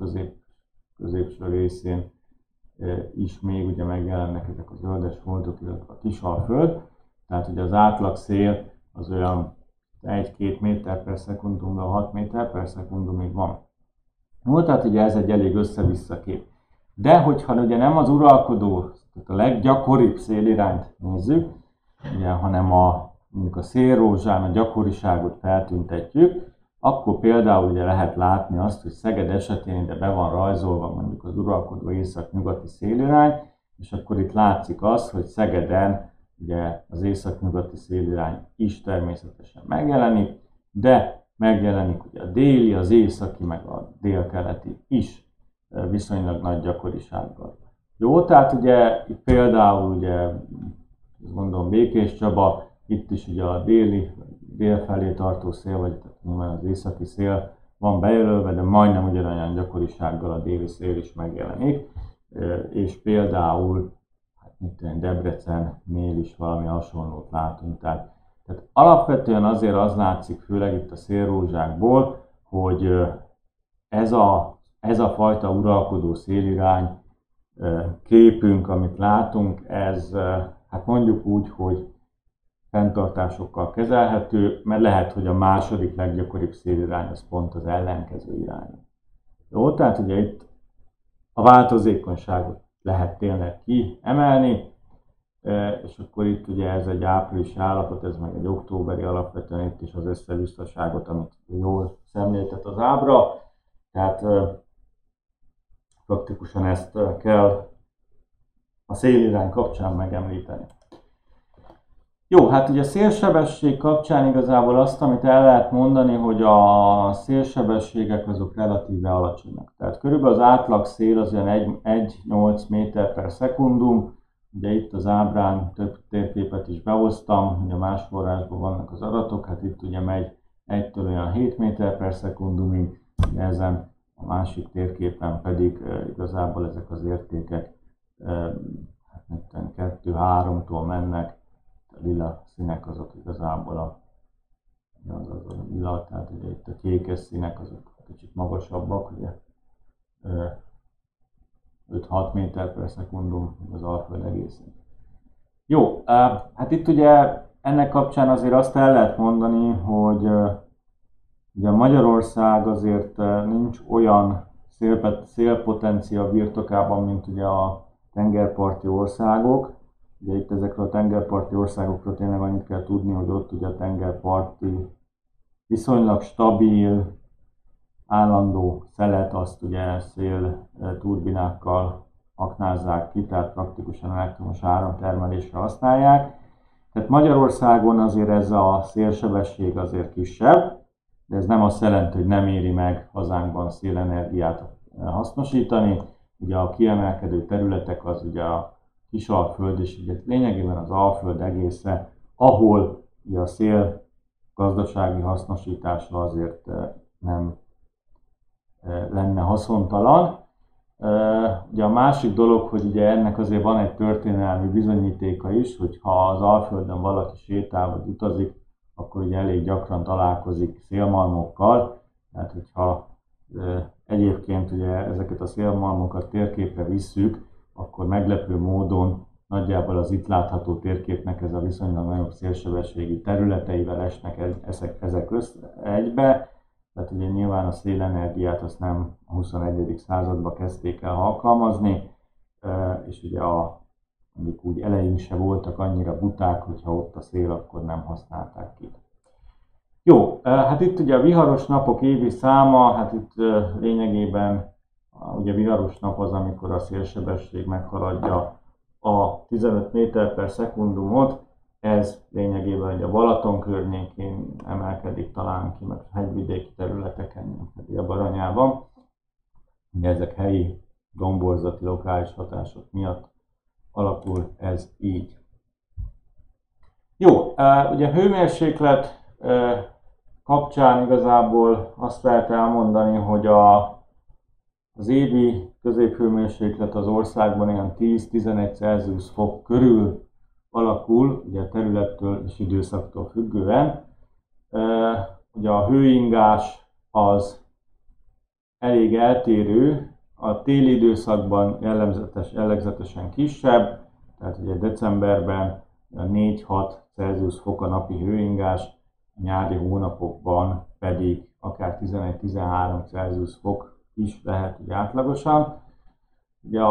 középső részén is még ugye megjelennek ezek a zöldes foltok, illetve a Kisalföld. Tehát ugye az átlag szél az olyan 1-2 méter per szekundumra 6 méter per szekundumig van. No, tehát ugye ez egy elég össze-vissza kép. De hogyha ugye nem az uralkodó, tehát a leggyakoribb szélirányt nézzük, ugye, hanem mondjuk a szélrózsán a gyakoriságot feltüntetjük, akkor például ugye lehet látni azt, hogy Szeged esetén ide be van rajzolva mondjuk az uralkodó észak-nyugati szélirány, és akkor itt látszik az, hogy Szegeden ugye az észak-nyugati szélirány is természetesen megjelenik, de megjelenik ugye a déli, az északi, meg a délkeleti is viszonylag nagy gyakorisággal. Jó, tehát ugye itt például ugye, gondolom Békés Csaba, itt is ugye a dél felé tartó szél, vagy nyilván az északi szél van bejelölve, de majdnem ugyanolyan gyakorisággal a déli szél is megjelenik, és például hát Debrecennél is valami hasonlót látunk. Tehát alapvetően azért az látszik, főleg itt a szélrózsákból, hogy ez a fajta uralkodó szélirány képünk, amit látunk, ez hát mondjuk úgy, hogy fenntartásokkal kezelhető, mert lehet, hogy a második leggyakoribb szélirány az pont az ellenkező irány. Jó, tehát ugye itt a változékonyságot lehet tényleg kiemelni, és akkor itt ugye ez egy áprilisi állapot, ez meg egy októberi, alapvetően itt is az összevisszaságot, amit jól szemléltet az ábra, tehát praktikusan ezt kell a szélirány kapcsán megemlíteni. Jó, hát ugye a szélsebesség kapcsán igazából azt, amit el lehet mondani, hogy a szélsebességek azok relatíve alacsonyak. Tehát körülbelül az átlag szél az olyan 1,8 méter per szekundum. Ugye itt az ábrán több térképet is behoztam, ugye más forrásban vannak az adatok, hát itt ugye megy 1-től olyan 7 méter per szekundumig, ezen a másik térképen pedig igazából ezek az értékek 2-3-tól mennek. A lila színek azok igazából a lila, tehát ugye itt a kékes színek azok kicsit magasabbak, ugye 5-6 méter per szekundum az Alföld egészén. Jó, hát itt ugye ennek kapcsán azért azt el lehet mondani, hogy ugye Magyarország azért nincs olyan szélpotencia birtokában, mint ugye a tengerparti országok. Ugye itt ezekről a tengerparti országokról tényleg annyit kell tudni, hogy ott ugye a tengerparti viszonylag stabil, állandó szelet, azt ugye szélturbinákkal aknázzák ki, tehát praktikusan elektromos áramtermelésre használják. Tehát Magyarországon azért ez a szélsebesség azért kisebb, de ez nem azt jelenti, hogy nem éri meg hazánkban szélenergiát hasznosítani. Ugye a kiemelkedő területek az ugye a Kisalföld, és ugye lényegében az Alföld egésze, ahol ugye a szél gazdasági hasznosítása azért nem lenne haszontalan. Ugye a másik dolog, hogy ugye ennek azért van egy történelmi bizonyítéka is, hogy ha az Alföldön valaki sétál vagy utazik, akkor ugye elég gyakran találkozik szélmalmokkal. Tehát hogyha egyébként ugye ezeket a szélmalmokat térképre visszük, akkor meglepő módon nagyjából az itt látható térképnek ez a viszonylag nagyobb szélsebességű területeivel esnek ezek egybe. Tehát ugye nyilván a szélenergiát azt nem a 21. században kezdték el alkalmazni, és ugye mondjuk úgy elején se voltak annyira buták, hogyha ott a szél, akkor nem használták ki. Jó, hát itt ugye a viharos napok évi száma, hát itt lényegében ugye viharos nap az, amikor a szélsebesség meghaladja a 15 méter per szekundumot. Ez lényegében ugye a Balaton környékén emelkedik talán ki, meg hegyvidéki területeken, pedig a Baranyában. Ugye ezek helyi domborzati lokális hatások miatt alakul ez így. Jó, ugye hőmérséklet kapcsán igazából azt lehet elmondani, hogy az évi középhőmérséklet az országban ilyen 10-11 Celsius fok körül alakul, ugye a területtől és időszaktól függően. Ugye a hőingás az elég eltérő, a téli időszakban jellegzetesen kisebb, tehát ugye decemberben 4-6 Celsius fok a napi hőingás, a nyári hónapokban pedig akár 11-13 Celsius fok is lehet ugye átlagosan. Ugye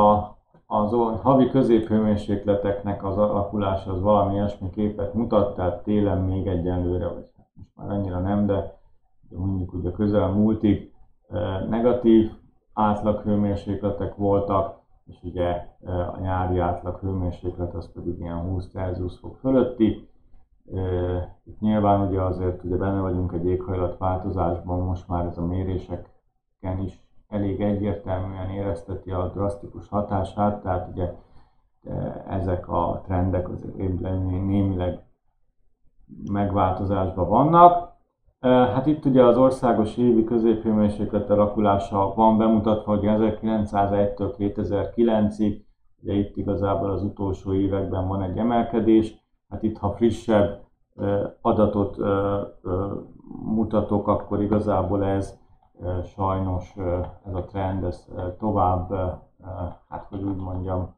az havi középhőmérsékleteknek az alakulása az valami ilyesmi képet mutat, tehát télen még egyenlőre, vagy most már annyira nem, de mondjuk ugye közelmúltig negatív átlaghőmérsékletek voltak, és ugye a nyári átlaghőmérséklet az pedig ilyen 20 Celsius fok fölötti. Itt nyilván ugye azért ugye benne vagyunk egy éghajlatváltozásban, most már ez a méréseken is elég egyértelműen érezteti a drasztikus hatását, tehát ugye ezek a trendek azért némileg megváltozásban vannak. Hát itt ugye az országos évi középhőmérséklet alakulása van bemutatva, hogy 1901-től 2009-ig, ugye itt igazából az utolsó években van egy emelkedés. Hát itt ha frissebb adatot mutatok, akkor igazából ez sajnos ez a trend ez tovább, hát hogy úgy mondjam,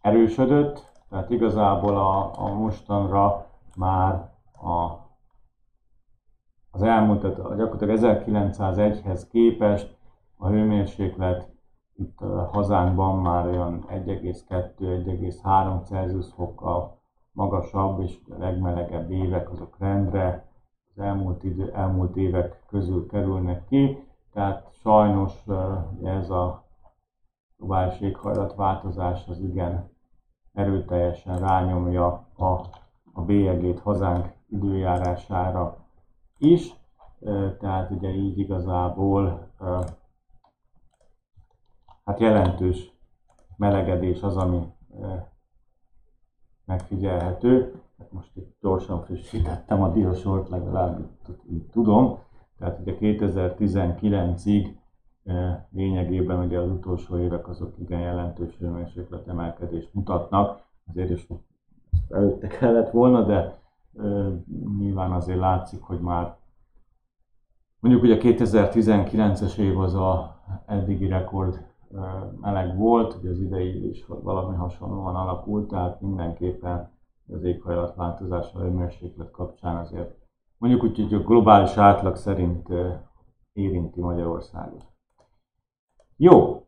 erősödött. Tehát igazából a mostanra már az elmúlt, gyakorlatilag 1901-hez képest a hőmérséklet itt a hazánkban már olyan 1,2-1,3 Celsius fokkal magasabb, és a legmelegebb évek azok rendre az elmúlt évek közül kerülnek ki. Tehát sajnos ez a globális éghajlatváltozás az igen erőteljesen rányomja a bélyegét hazánk időjárására is. Tehát ugye így igazából hát jelentős melegedés az, ami megfigyelhető. Most itt gyorsan frissítettem a diasort, legalább így tudom. Tehát ugye 2019-ig lényegében ugye az utolsó évek azok igen jelentős hőmérséklet emelkedést mutatnak. Azért is előtte kellett volna, de nyilván azért látszik, hogy már mondjuk ugye 2019-es év az a eddigi rekord meleg volt, ugye az idei is valami hasonlóan alakult, tehát mindenképpen az éghajlatváltozás a hőmérséklet kapcsán azért mondjuk úgy, hogy a globális átlag szerint érinti Magyarországot. Jó,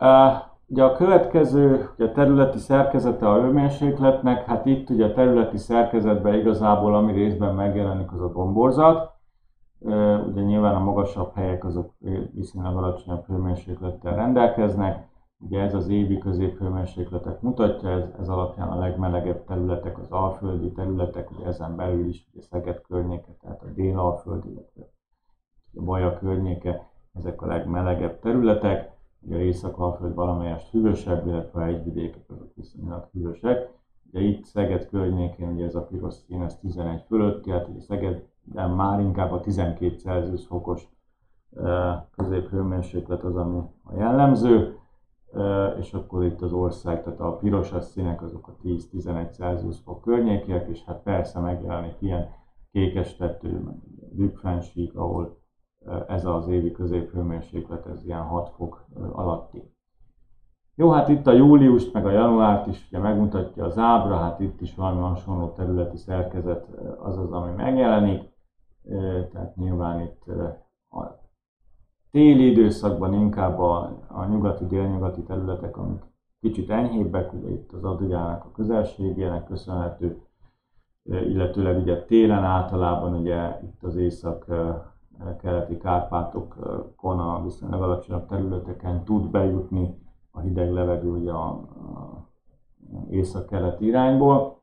ugye a következő ugye a területi szerkezete a hőmérsékletnek, hát itt ugye a területi szerkezetben igazából ami részben megjelenik az a domborzat. Ugye nyilván a magasabb helyek azok viszonylag alacsonyabb hőmérséklettel rendelkeznek. Ugye ez az évi középhőmérsékletet mutatja, ez alapján a legmelegebb területek az alföldi területek, ugye ezen belül is ugye Szeged környéke, tehát a Dél-Alföld, illetve a Baja környéke, ezek a legmelegebb területek. Ugye Észak-Alföld valamelyest hűvösebb, illetve a hegyvidékek azok viszonylag hűvösek. Ugye itt Szeged környékén ugye ez a piros szín, ez 11 fölötti, hát ugye Szegedben már inkább a 12 Celsius fokos középhőmérséklet az, ami a jellemző, és akkor itt az ország, tehát a pirosas színek azok a 10-11 Celsius fok környékiek, és hát persze megjelenik ilyen kékes tető, Bükkfensík, ahol ez az évi középhőmérséklet, ez ilyen 6 fok alatti. Jó, hát itt a júliust meg a januárt is ugye megmutatja az ábra, hát itt is valami hasonló területi szerkezet az, ami megjelenik. Tehát nyilván itt a téli időszakban inkább a nyugati, délnyugati területek, amik kicsit enyhébbek, ugye itt az Adriának a közelségének köszönhető, illetőleg ugye télen általában ugye itt az észak-keleti Kárpátokon a viszonylag alacsonyabb területeken tud bejutni a hideg levegő ugye a észak-keleti irányból.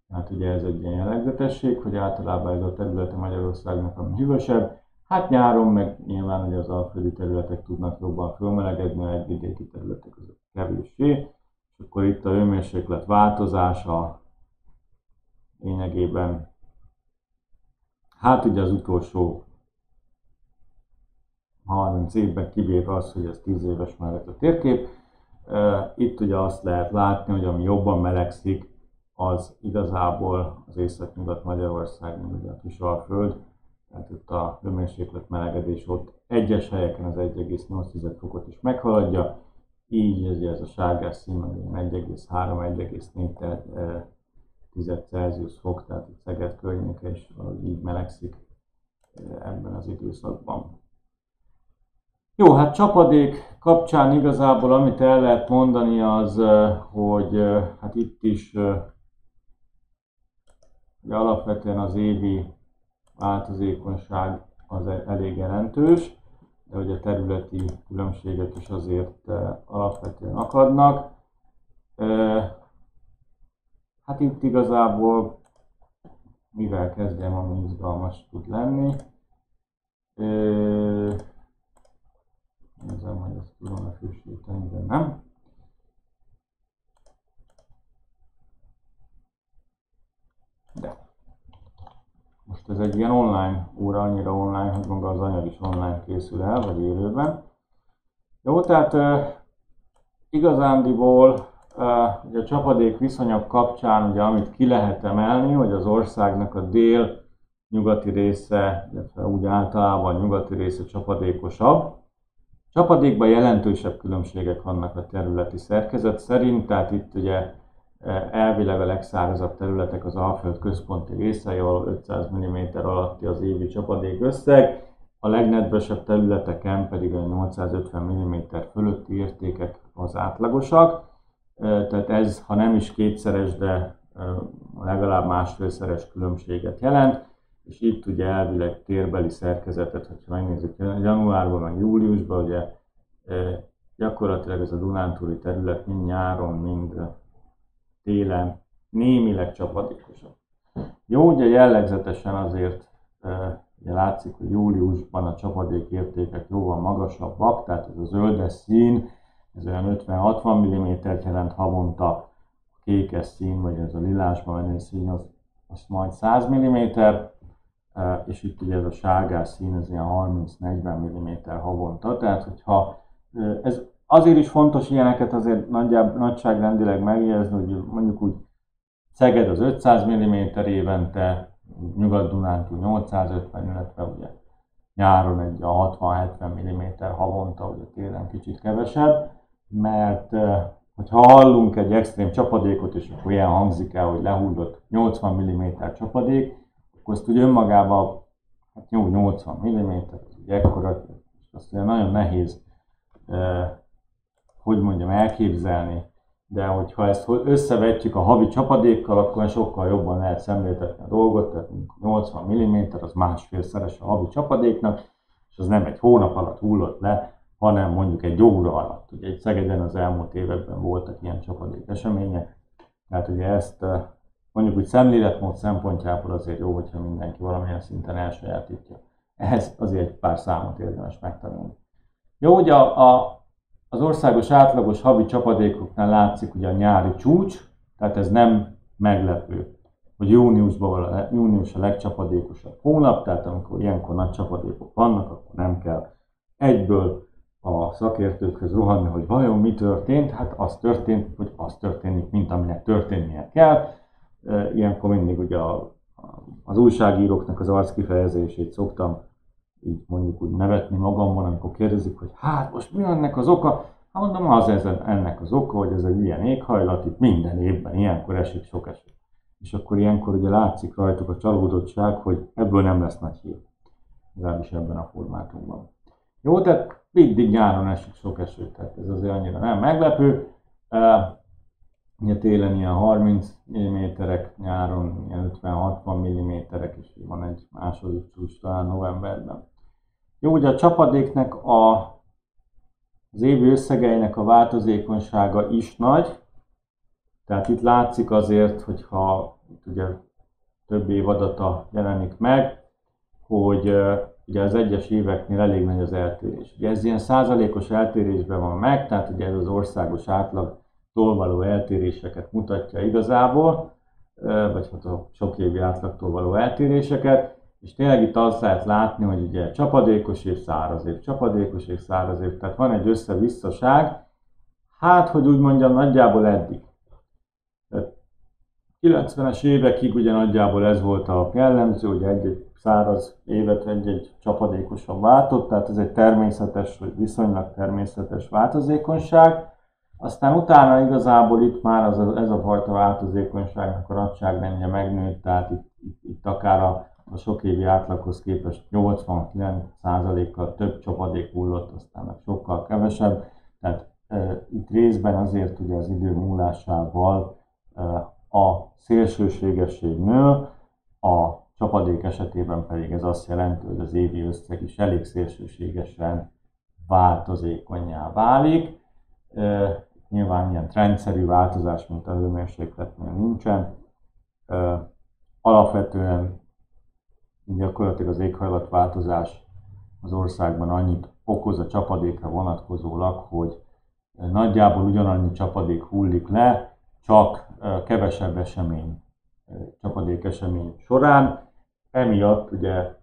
Hát ugye ez egy ilyen jellegzetesség, hogy általában ez a területe Magyarországnak, ami hűvösebb. Hát nyáron meg nyilván ugye az alföldi területek tudnak jobban fölmelegedni, a hegyvidéki területek azok kevéssé. És akkor itt a hőmérséklet változása lényegében, hát ugye az utolsó 30 évben kivéve az, hogy ez 10 éves már lett a térkép. Itt ugye azt lehet látni, hogy ami jobban melegszik, az igazából az Észak-Nyugat Magyarország, ugye a Kisalföld, tehát itt a hőmérséklet melegedés ott egyes helyeken az 1,8 fokot is meghaladja, így ez a sárgás szín 1,3-1,4 Celsius fok, tehát itt Szeged környéke is így melegszik ebben az időszakban. Jó, hát csapadék kapcsán igazából amit el lehet mondani az, hogy hát itt is alapvetően az évi változékonyság az elég jelentős, de ugye a területi különbségek is azért alapvetően akadnak. Hát itt igazából mivel kezdjem, ami izgalmas tud lenni. Nézem, hogy ezt tudom-e frissíteni, de nem. De. Most ez egy ilyen online óra, annyira online, hogy maga az anyag is online készül el, vagy élőben. Jó, tehát igazándiból ugye a csapadék viszonyok kapcsán, ugye, amit ki lehet emelni, hogy az országnak a dél-nyugati része, illetve úgy általában a nyugati része csapadékosabb. Csapadékban jelentősebb különbségek vannak a területi szerkezet szerint, tehát itt ugye elvileg a legszárazabb területek az Alföld központi részei, ahol 500 mm alatti az évi csapadék összeg, a legnedvesebb területeken pedig a 850 mm fölötti értékek az átlagosak. Tehát ez, ha nem is kétszeres, de legalább másfélszeres különbséget jelent. És itt ugye elvileg térbeli szerkezetet, hogyha megnézzük januárban, meg júliusban, ugye gyakorlatilag ez a Dunántúli terület mind nyáron, mind télen némileg csapadékosabb. Jó, ugye jellegzetesen azért ugye látszik, hogy júliusban a csapadék értékek jóval magasabbak, tehát ez a zöldes szín, ez olyan 50-60 mm jelent havonta, a kékes szín, vagy ez a lilásban menő szín, az majd 100 mm, és itt ugye ez a sárgás szín, ez ilyen 30-40 mm havonta, tehát hogyha ez azért is fontos ilyeneket azért nagyságrendileg megjegyezni, hogy mondjuk úgy Szeged az 500 mm évente, Nyugat-Dunántúl 850, illetve ugye nyáron egy 60-70 mm havonta, ugye télen kicsit kevesebb, mert hogyha hallunk egy extrém csapadékot, és akkor ilyen hangzik el, hogy lehullott 80 mm csapadék, akkor azt ugye önmagában, hát jó 80 mm, az ugye ekkora, és azt ugye nagyon nehéz, hogy mondjam, elképzelni, de hogyha ezt összevetjük a havi csapadékkal, akkor sokkal jobban lehet szemléltetni a dolgot, tehát 80 mm az másfélszeres a havi csapadéknak, és az nem egy hónap alatt hullott le, hanem mondjuk egy óra alatt. Ugye egy Szegeden az elmúlt években voltak ilyen csapadék események, tehát ugye ezt mondjuk úgy szemléletmód szempontjából azért jó, hogyha mindenki valamilyen szinten elsajátítja. Ehhez azért egy pár számot érdemes megtanulni. Jó, ugye az országos átlagos havi csapadékoknál látszik ugye a nyári csúcs, tehát ez nem meglepő, hogy június a legcsapadékosabb hónap, tehát amikor ilyenkor nagy csapadékok vannak, akkor nem kell egyből a szakértőkhöz rohanni, hogy vajon mi történt. Hát az történt, hogy az történik, mint aminek történnie kell. Ilyenkor mindig ugye az újságíróknak az arckifejezését szoktam így mondjuk úgy nevetni magamban, amikor kérdezik, hogy hát most mi ennek az oka? Hát mondom, ennek az oka, hogy ez egy ilyen éghajlat, itt minden évben ilyenkor esik sok eső. És akkor ilyenkor ugye látszik rajtuk a csalódottság, hogy ebből nem lesz nagy hír. Legalábbis ebben a formátumban. Jó, tehát mindig nyáron esik sok eső, tehát ez azért annyira nem meglepő. Ugye télen ilyen 30 mm-ek, nyáron ilyen 50-60 mm-ek, és van egy második csúcs talán novemberben. Jó, ugye a csapadéknek az évi összegeinek a változékonysága is nagy, tehát itt látszik azért, hogyha itt ugye több év adata jelenik meg, hogy ugye az egyes éveknél elég nagy az eltérés. Ugye ez ilyen százalékos eltérésben van meg, tehát ugye ez az országos átlagtól való eltéréseket mutatja igazából, vagy hát a sok évi átlagtól való eltéréseket, és tényleg itt azt lehet látni, hogy ugye csapadékos év, száraz év, csapadékos év, száraz év, tehát van egy össze-visszaság, hát hogy úgy mondjam, nagyjából eddig. 90-es évekig ugye nagyjából ez volt a jellemző, hogy egy-egy száraz évet egy csapadékosan váltott, tehát ez egy természetes, vagy viszonylag természetes változékonyság. Aztán utána igazából itt már ez a fajta változékonyságnak a nagyságrendje megnőtt, tehát itt akár a sok évi átlaghoz képest 89%-kal több csapadék hullott, aztán meg sokkal kevesebb. Tehát itt részben azért ugye az idő múlásával a szélsőségesség nő, a csapadék esetében pedig ez azt jelenti, hogy az évi összeg is elég szélsőségesen változékonnyá válik. Nyilván ilyen trendszerű változás, mint a hőmérsékletnél nincsen. Alapvetően gyakorlatilag az éghajlatváltozás az országban annyit okoz a csapadékra vonatkozólag, hogy nagyjából ugyanannyi csapadék hullik le, csak kevesebb csapadékesemény során. Emiatt ugye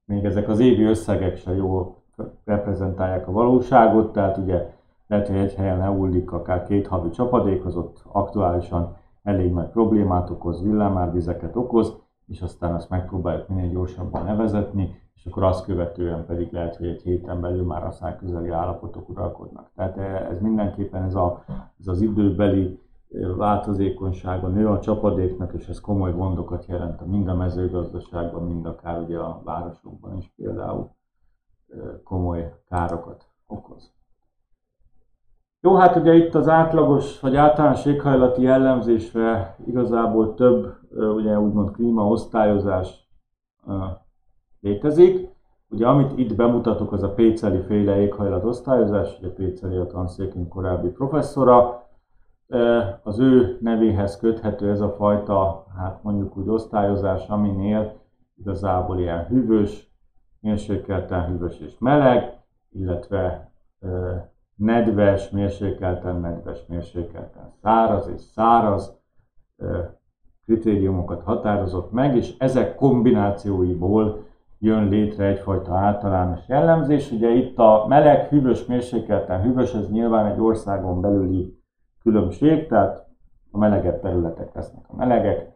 még ezek az évi összegek sem jól reprezentálják a valóságot, tehát ugye lehet, hogy egy helyen lehullik akár 2 havi csapadék, az ott aktuálisan elég nagy problémát okoz, villámárvizeket okoz, és aztán azt megpróbáljuk minél gyorsabban levezetni, és akkor azt követően pedig lehet, hogy egy héten belül már asszály-közeli állapotok uralkodnak. Tehát ez mindenképpen ez az időbeli változékonysága nő a csapadéknak, és ez komoly gondokat jelent mind a mezőgazdaságban, mind akár ugye a városokban is például komoly károkat okoz. Jó, hát ugye itt az átlagos vagy általános éghajlati jellemzésre igazából több ugye úgymond klímaosztályozás létezik. Ugye amit itt bemutatok, az a Péceli féle éghajlatosztályozás, ugye Péceli a tanszékünk korábbi professzora. Az ő nevéhez köthető ez a fajta, hát mondjuk úgy osztályozás, aminél igazából ilyen hűvös, mérsékelten hűvös és meleg, illetve nedves, mérsékelten nedves, mérsékelten száraz és száraz kritériumokat határozott meg, és ezek kombinációiból jön létre egyfajta általános jellemzés. Ugye itt a meleg, hűvös, mérsékelten hűvös, ez nyilván egy országon belüli különbség, tehát a melegebb területek lesznek a melegek,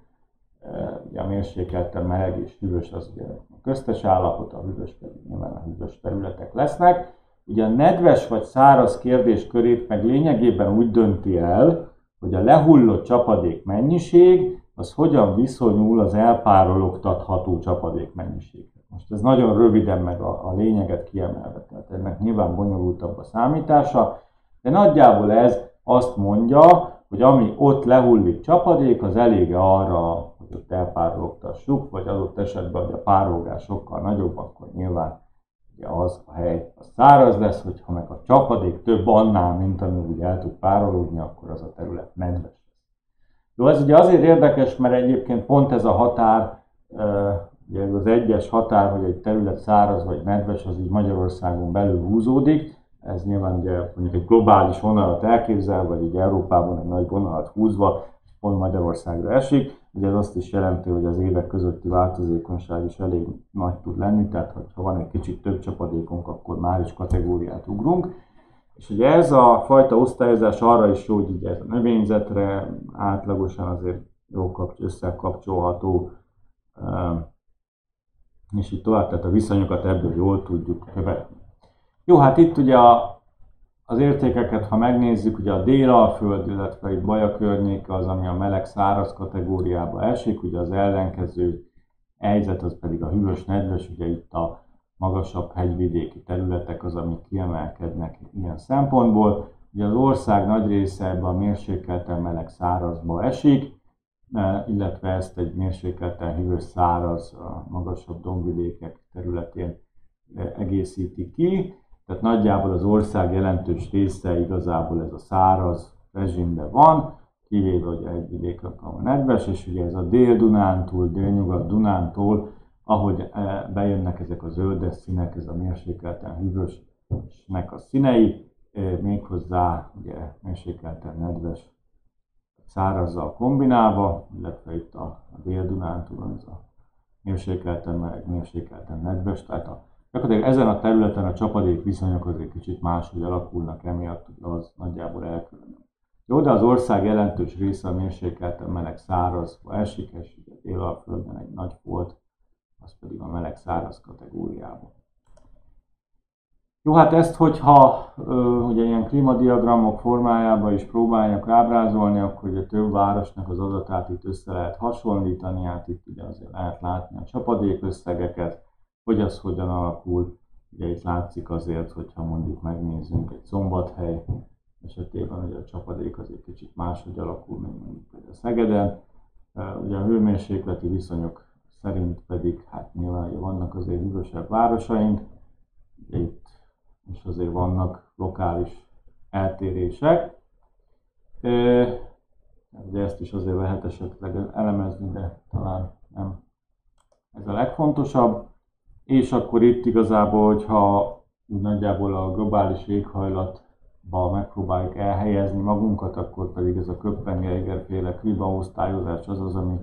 ugye a mérsékelten meleg és hűvös az ugye a köztes állapot, a hűvös pedig nyilván a hűvös területek lesznek. Ugye a nedves vagy száraz kérdéskörét meg lényegében úgy dönti el, hogy a lehullott csapadék mennyiség az hogyan viszonyul az elpárologtatható csapadék mennyiséghez. Most ez nagyon röviden meg a lényeget kiemelve, tehát ennek nyilván bonyolultabb a számítása, de nagyjából ez azt mondja, hogy ami ott lehullik csapadék, az elég arra, hogy ott elpárologtassuk, vagy adott esetben, hogy a párolgás sokkal nagyobb, akkor nyilván az a hely az száraz lesz, hogyha meg a csapadék több annál, mint ami úgy el tud párologni, akkor az a terület nedves lesz. Jó, ez ugye azért érdekes, mert egyébként pont ez a határ, ugye ez az egyes határ, hogy egy terület száraz vagy nedves, az így Magyarországon belül húzódik. Ez nyilván ugye mondjuk egy globális vonalat elképzel, vagy egy Európában egy nagy vonalat húzva, pont Magyarországra esik. Ugye ez azt is jelenti, hogy az évek közötti változékonyság is elég nagy tud lenni, tehát ha van egy kicsit több csapadékunk, akkor már is kategóriát ugrunk. És ugye ez a fajta osztályozás arra is jó, hogy ugye ez a növényzetre átlagosan azért jó összekapcsolható, és így tovább, tehát a viszonyokat ebből jól tudjuk követni. Jó, hát itt ugye az értékeket, ha megnézzük, ugye a Délalföld, illetve itt Baja környéke az, ami a meleg-száraz kategóriába esik, ugye az ellenkező helyzet az pedig a hűvös-nedves, ugye itt a magasabb hegyvidéki területek az, amik kiemelkednek ilyen szempontból. Ugye az ország nagy része ebben a mérsékelten meleg-szárazba esik, illetve ezt egy mérsékelten hűvös-száraz, a magasabb dombvidékek területén egészíti ki. Tehát nagyjából az ország jelentős része igazából ez a száraz rezsimben van, kivéve hogy a hegyvidékek a nedves, és ugye ez a Dél-Dunántúl, Délnyugat-Dunántól, ahogy bejönnek ezek a zöldes színek, ez a mérsékelten hűvösnek a színei, méghozzá ugye mérsékelten nedves szárazzal kombinálva, illetve itt a Dél-Dunántúl ez a mérsékelten meleg, mérsékelten nedves, tehát gyakorlatilag ezen a területen a csapadék viszonyok azért kicsit máshogy alakulnak, emiatt az nagyjából elkülönül. Jó, de az ország jelentős része a mérsékelten meleg szárazba esik, és ugye Délalföldön egy nagy folt, az pedig a meleg száraz kategóriában. Jó, hát ezt, hogyha ugye ilyen klímadiagramok formájában is próbálják ábrázolni, akkor ugye több városnak az adatát itt össze lehet hasonlítani, hát itt ugye azért lehet látni a csapadékösszegeket, hogy az hogyan alakul. Ugye itt látszik azért, hogyha mondjuk megnézzünk egy Szombathely esetében, ugye a csapadék azért kicsit máshogy alakul, mint mondjuk például Szegeden. Ugye a hőmérsékleti viszonyok szerint pedig, hát nyilván vannak azért hűvösebb városaink, itt és azért vannak lokális eltérések. Ugye ezt is azért lehet esetleg elemezni, de talán nem ez a legfontosabb. És akkor itt igazából, hogyha nagyjából a globális éghajlatba megpróbáljuk elhelyezni magunkat, akkor pedig ez a Köppen-Geiger-féle klímaosztályozás az, ami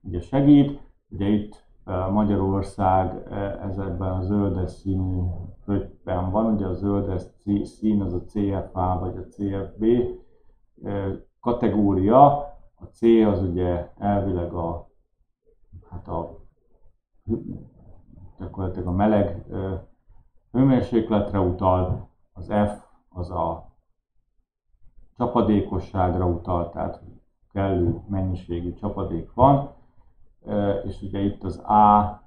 ugye segít. Ugye itt Magyarország ez ebben a zöldes színű pöttyben van, ugye a zöldes szín az a CFA vagy a CFB kategória, a C az ugye elvileg gyakorlatilag a meleg hőmérsékletre utal, az F az a csapadékosságra utal, tehát kellő mennyiségű csapadék van, és ugye itt az A,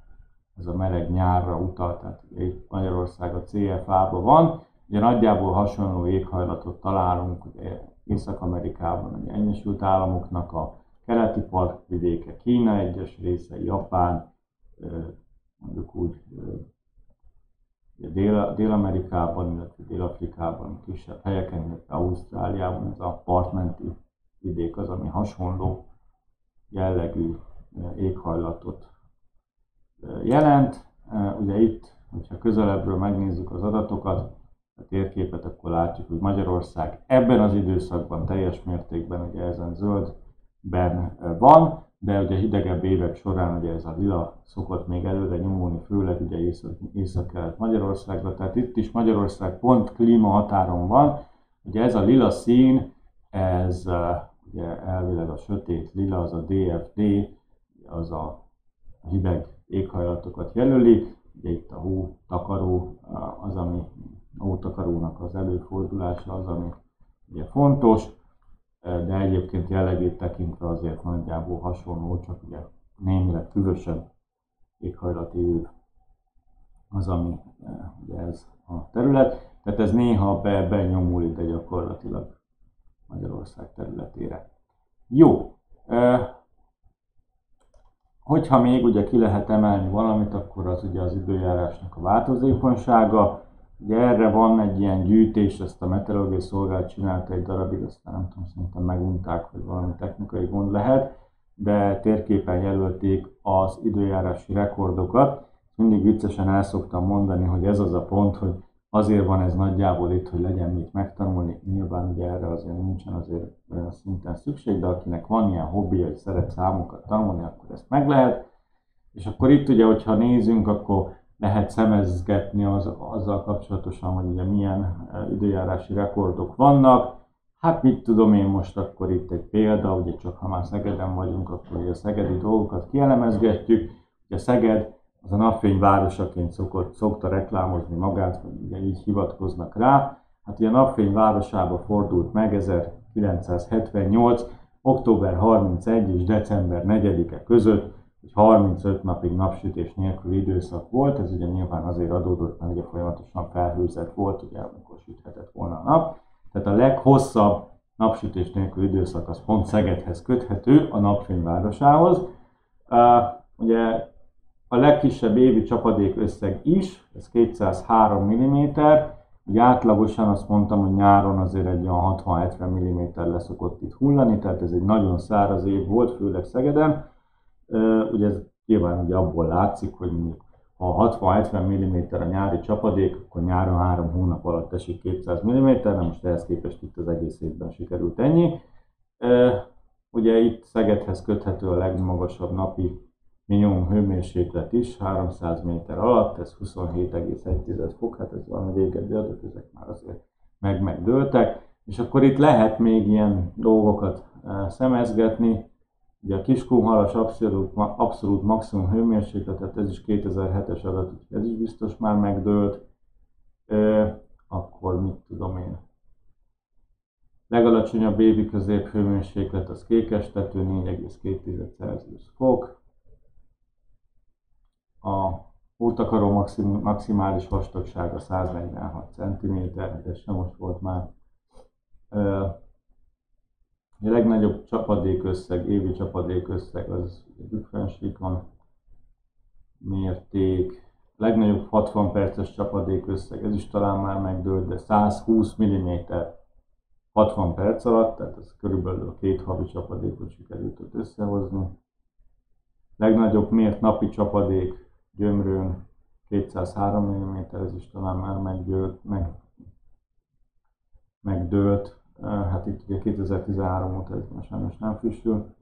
ez a meleg nyárra utal, tehát ugye itt Magyarország a CFA-ban van, ugye nagyjából hasonló éghajlatot találunk ugye Észak-Amerikában, ugye Egyesült Államoknak a keleti partvidéke, Kína egyes része, Japán, mondjuk úgy Dél-Amerikában, illetve Dél-Afrikában, kisebb helyeken, illetve Ausztráliában ez a partmenti vidék az, ami hasonló jellegű éghajlatot jelent. Ugye itt, hogyha közelebbről megnézzük az adatokat, a térképet, akkor látjuk, hogy Magyarország ebben az időszakban teljes mértékben ugye ezen zöldben van, de ugye hidegebb évek során ugye ez a lila szokott még előre nyomulni, főleg ugye észak-kelet Magyarországra, tehát itt is Magyarország pont klímahatáron van. Ugye ez a lila szín, ez ugye elvileg a sötét lila, az a DFD, az a hideg éghajlatokat jelöli. Ugye itt a hótakaró, az, ami a hótakarónak az előfordulása az, ami ugye fontos, de egyébként jellegét tekintve azért nagyjából hasonló, csak ugye némileg hűvösebb éghajlati év az, ami ugye ez a terület. Tehát ez néha benyomul ide gyakorlatilag Magyarország területére. Jó, hogyha még ugye ki lehet emelni valamit, akkor az ugye az időjárásnak a változékonysága. Ugye erre van egy ilyen gyűjtés, ezt a Meteorológiai Szolgálat csinálta egy darabig, aztán nem tudom, szerintem megunták, hogy valami technikai gond lehet, de térképen jelölték az időjárási rekordokat. Mindig viccesen el szoktam mondani, hogy ez az a pont, hogy azért van ez nagyjából itt, hogy legyen mit megtanulni. Nyilván ugye erre azért nincsen azért olyan szinten szükség, de akinek van ilyen hobbija, hogy szeret számokat tanulni, akkor ezt meg lehet. És akkor itt ugye, hogyha nézünk, akkor lehet szemezgetni azzal kapcsolatosan, hogy ugye milyen időjárási rekordok vannak. Hát mit tudom én most akkor itt egy példa, ugye csak ha már Szegeden vagyunk, akkor ugye a szegedi dolgokat kielemezgetjük. Ugye Szeged az a napfény városaként szokta reklámozni magát, vagy ugye így hivatkoznak rá. Hát ugye a napfény városába fordult meg 1978. október 31 és december 4-e között, hogy 35 napig napsütés nélküli időszak volt. Ez ugye nyilván azért adódott, mert ugye folyamatosan felhőzet volt, ugye amikor süthetett volna a nap. Tehát a leghosszabb napsütés nélküli időszak az pont Szegedhez köthető, a napfényvárosához. Ugye a legkisebb évi csapadékösszeg is, ez 203 mm, ugye átlagosan azt mondtam, hogy nyáron azért egy olyan 60-70 mm leszokott itt hullani, tehát ez egy nagyon száraz év volt, főleg Szegeden. Ugye ez nyilván ugye abból látszik, hogy ha 60-70 mm a nyári csapadék, akkor nyáron 3 hónap alatt esik 200 mm, de most ehhez képest itt az egész évben sikerült ennyi. Ugye itt Szegedhez köthető a legmagasabb napi minimum hőmérséklet is, 300 méter alatt, ez 27,1 fok, hát ez valami régebbi adat, ezek már azért megdőltek. És akkor itt lehet még ilyen dolgokat szemezgetni. Ugye a Kiskunhalas abszolút maximum hőmérsékletet, ez is 2007-es adat, ez is biztos már megdőlt. Akkor mit tudom én. Legalacsonyabb évi középhőmérséklet az Kékestető 4,2 Celsius fok. A hótakaró maximális vastagsága 146 cm, ez sem most volt már. A legnagyobb csapadékösszeg, évi csapadékösszeg az Bükk-Fennsíkon mérték. A legnagyobb 60 perces csapadékösszeg, ez is talán már megdőlt, de 120 mm 60 perc alatt, tehát ez körülbelül 2 havi csapadékot sikerült ott összehozni. Legnagyobb mért napi csapadék Gyömrőn 203 mm, ez is talán már megdőlt. Hát itt ugye 2013 óta ez már sajnos nem frissül.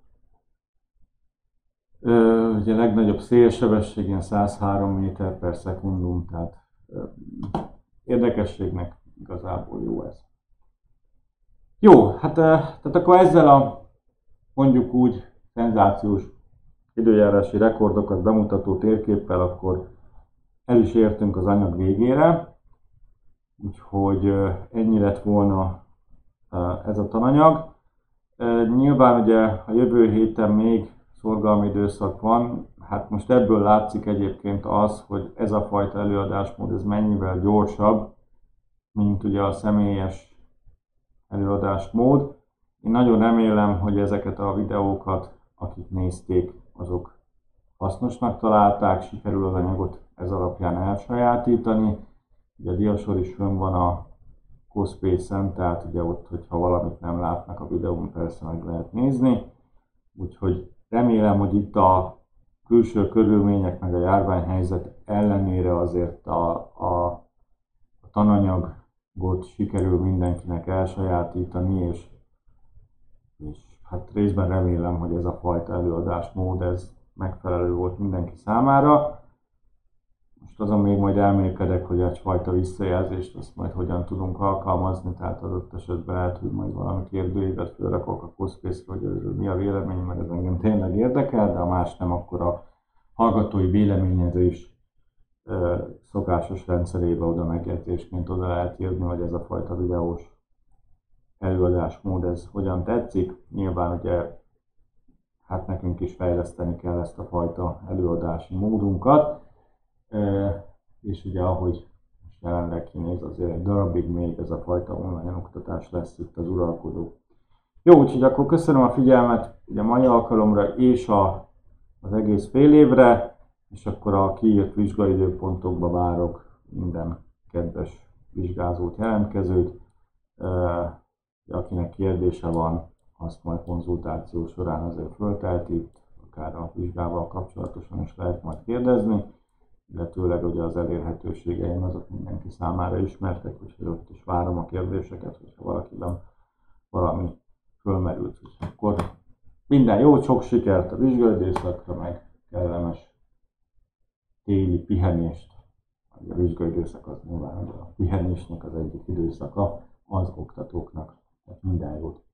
Ugye a legnagyobb szélsebesség ilyen 103 méter per szekundum, tehát érdekességnek igazából jó ez. Jó, hát tehát akkor ezzel a mondjuk úgy szenzációs időjárási rekordokat bemutató térképpel akkor el is értünk az anyag végére. Úgyhogy ennyi lett volna ez a tananyag. Nyilván ugye a jövő héten még szorgalmi időszak van, hát most ebből látszik egyébként az, hogy ez a fajta előadásmód ez mennyivel gyorsabb, mint ugye a személyes előadásmód. Én nagyon remélem, hogy ezeket a videókat, akik nézték, azok hasznosnak találták, sikerül az anyagot ez alapján elsajátítani. Ugye a diasor is fönn van a Cospace-en, tehát ugye ott, hogyha valamit nem látnak a videón, persze meg lehet nézni. Úgyhogy remélem, hogy itt a külső körülmények meg a járványhelyzet ellenére azért a tananyagot sikerül mindenkinek elsajátítani, és hát részben remélem, hogy ez a fajta előadásmód ez megfelelő volt mindenki számára. Most azon még majd elmélkedek, hogy egyfajta visszajelzést azt majd hogyan tudunk alkalmazni, tehát adott esetben lehet, hogy majd valami kérdőívet fölrakok a Cospace-re, hogy mi a vélemény, mert ez engem tényleg érdekel, de ha más nem, akkor a hallgatói véleményezés szokásos rendszerébe oda megjegyzésként oda lehet írni, hogy ez a fajta videós előadásmód ez hogyan tetszik. Nyilván ugye hát nekünk is fejleszteni kell ezt a fajta előadási módunkat. És ugye ahogy jelenleg kinéz, azért egy darabig még ez a fajta online oktatás lesz itt az uralkodó. Jó, úgyhogy akkor köszönöm a figyelmet ugye a mai alkalomra és az egész fél évre, és akkor a kiírt vizsgaidőpontokba várok minden kedves vizsgázót, jelentkezőt. Akinek kérdése van, azt majd konzultáció során azért fölteheti, akár a vizsgával kapcsolatosan is lehet majd kérdezni. illetőleg ugye az elérhetőségeim azok mindenki számára ismertek, úgyhogy ott is várom a kérdéseket, hogyha valakiben valami fölmerült. Akkor minden jót, sok sikert a vizsgaidőszakra, meg kellemes téli pihenést. A vizsgaidőszak az nyilván a pihenésnek az egyik időszaka az oktatóknak. Tehát minden jót!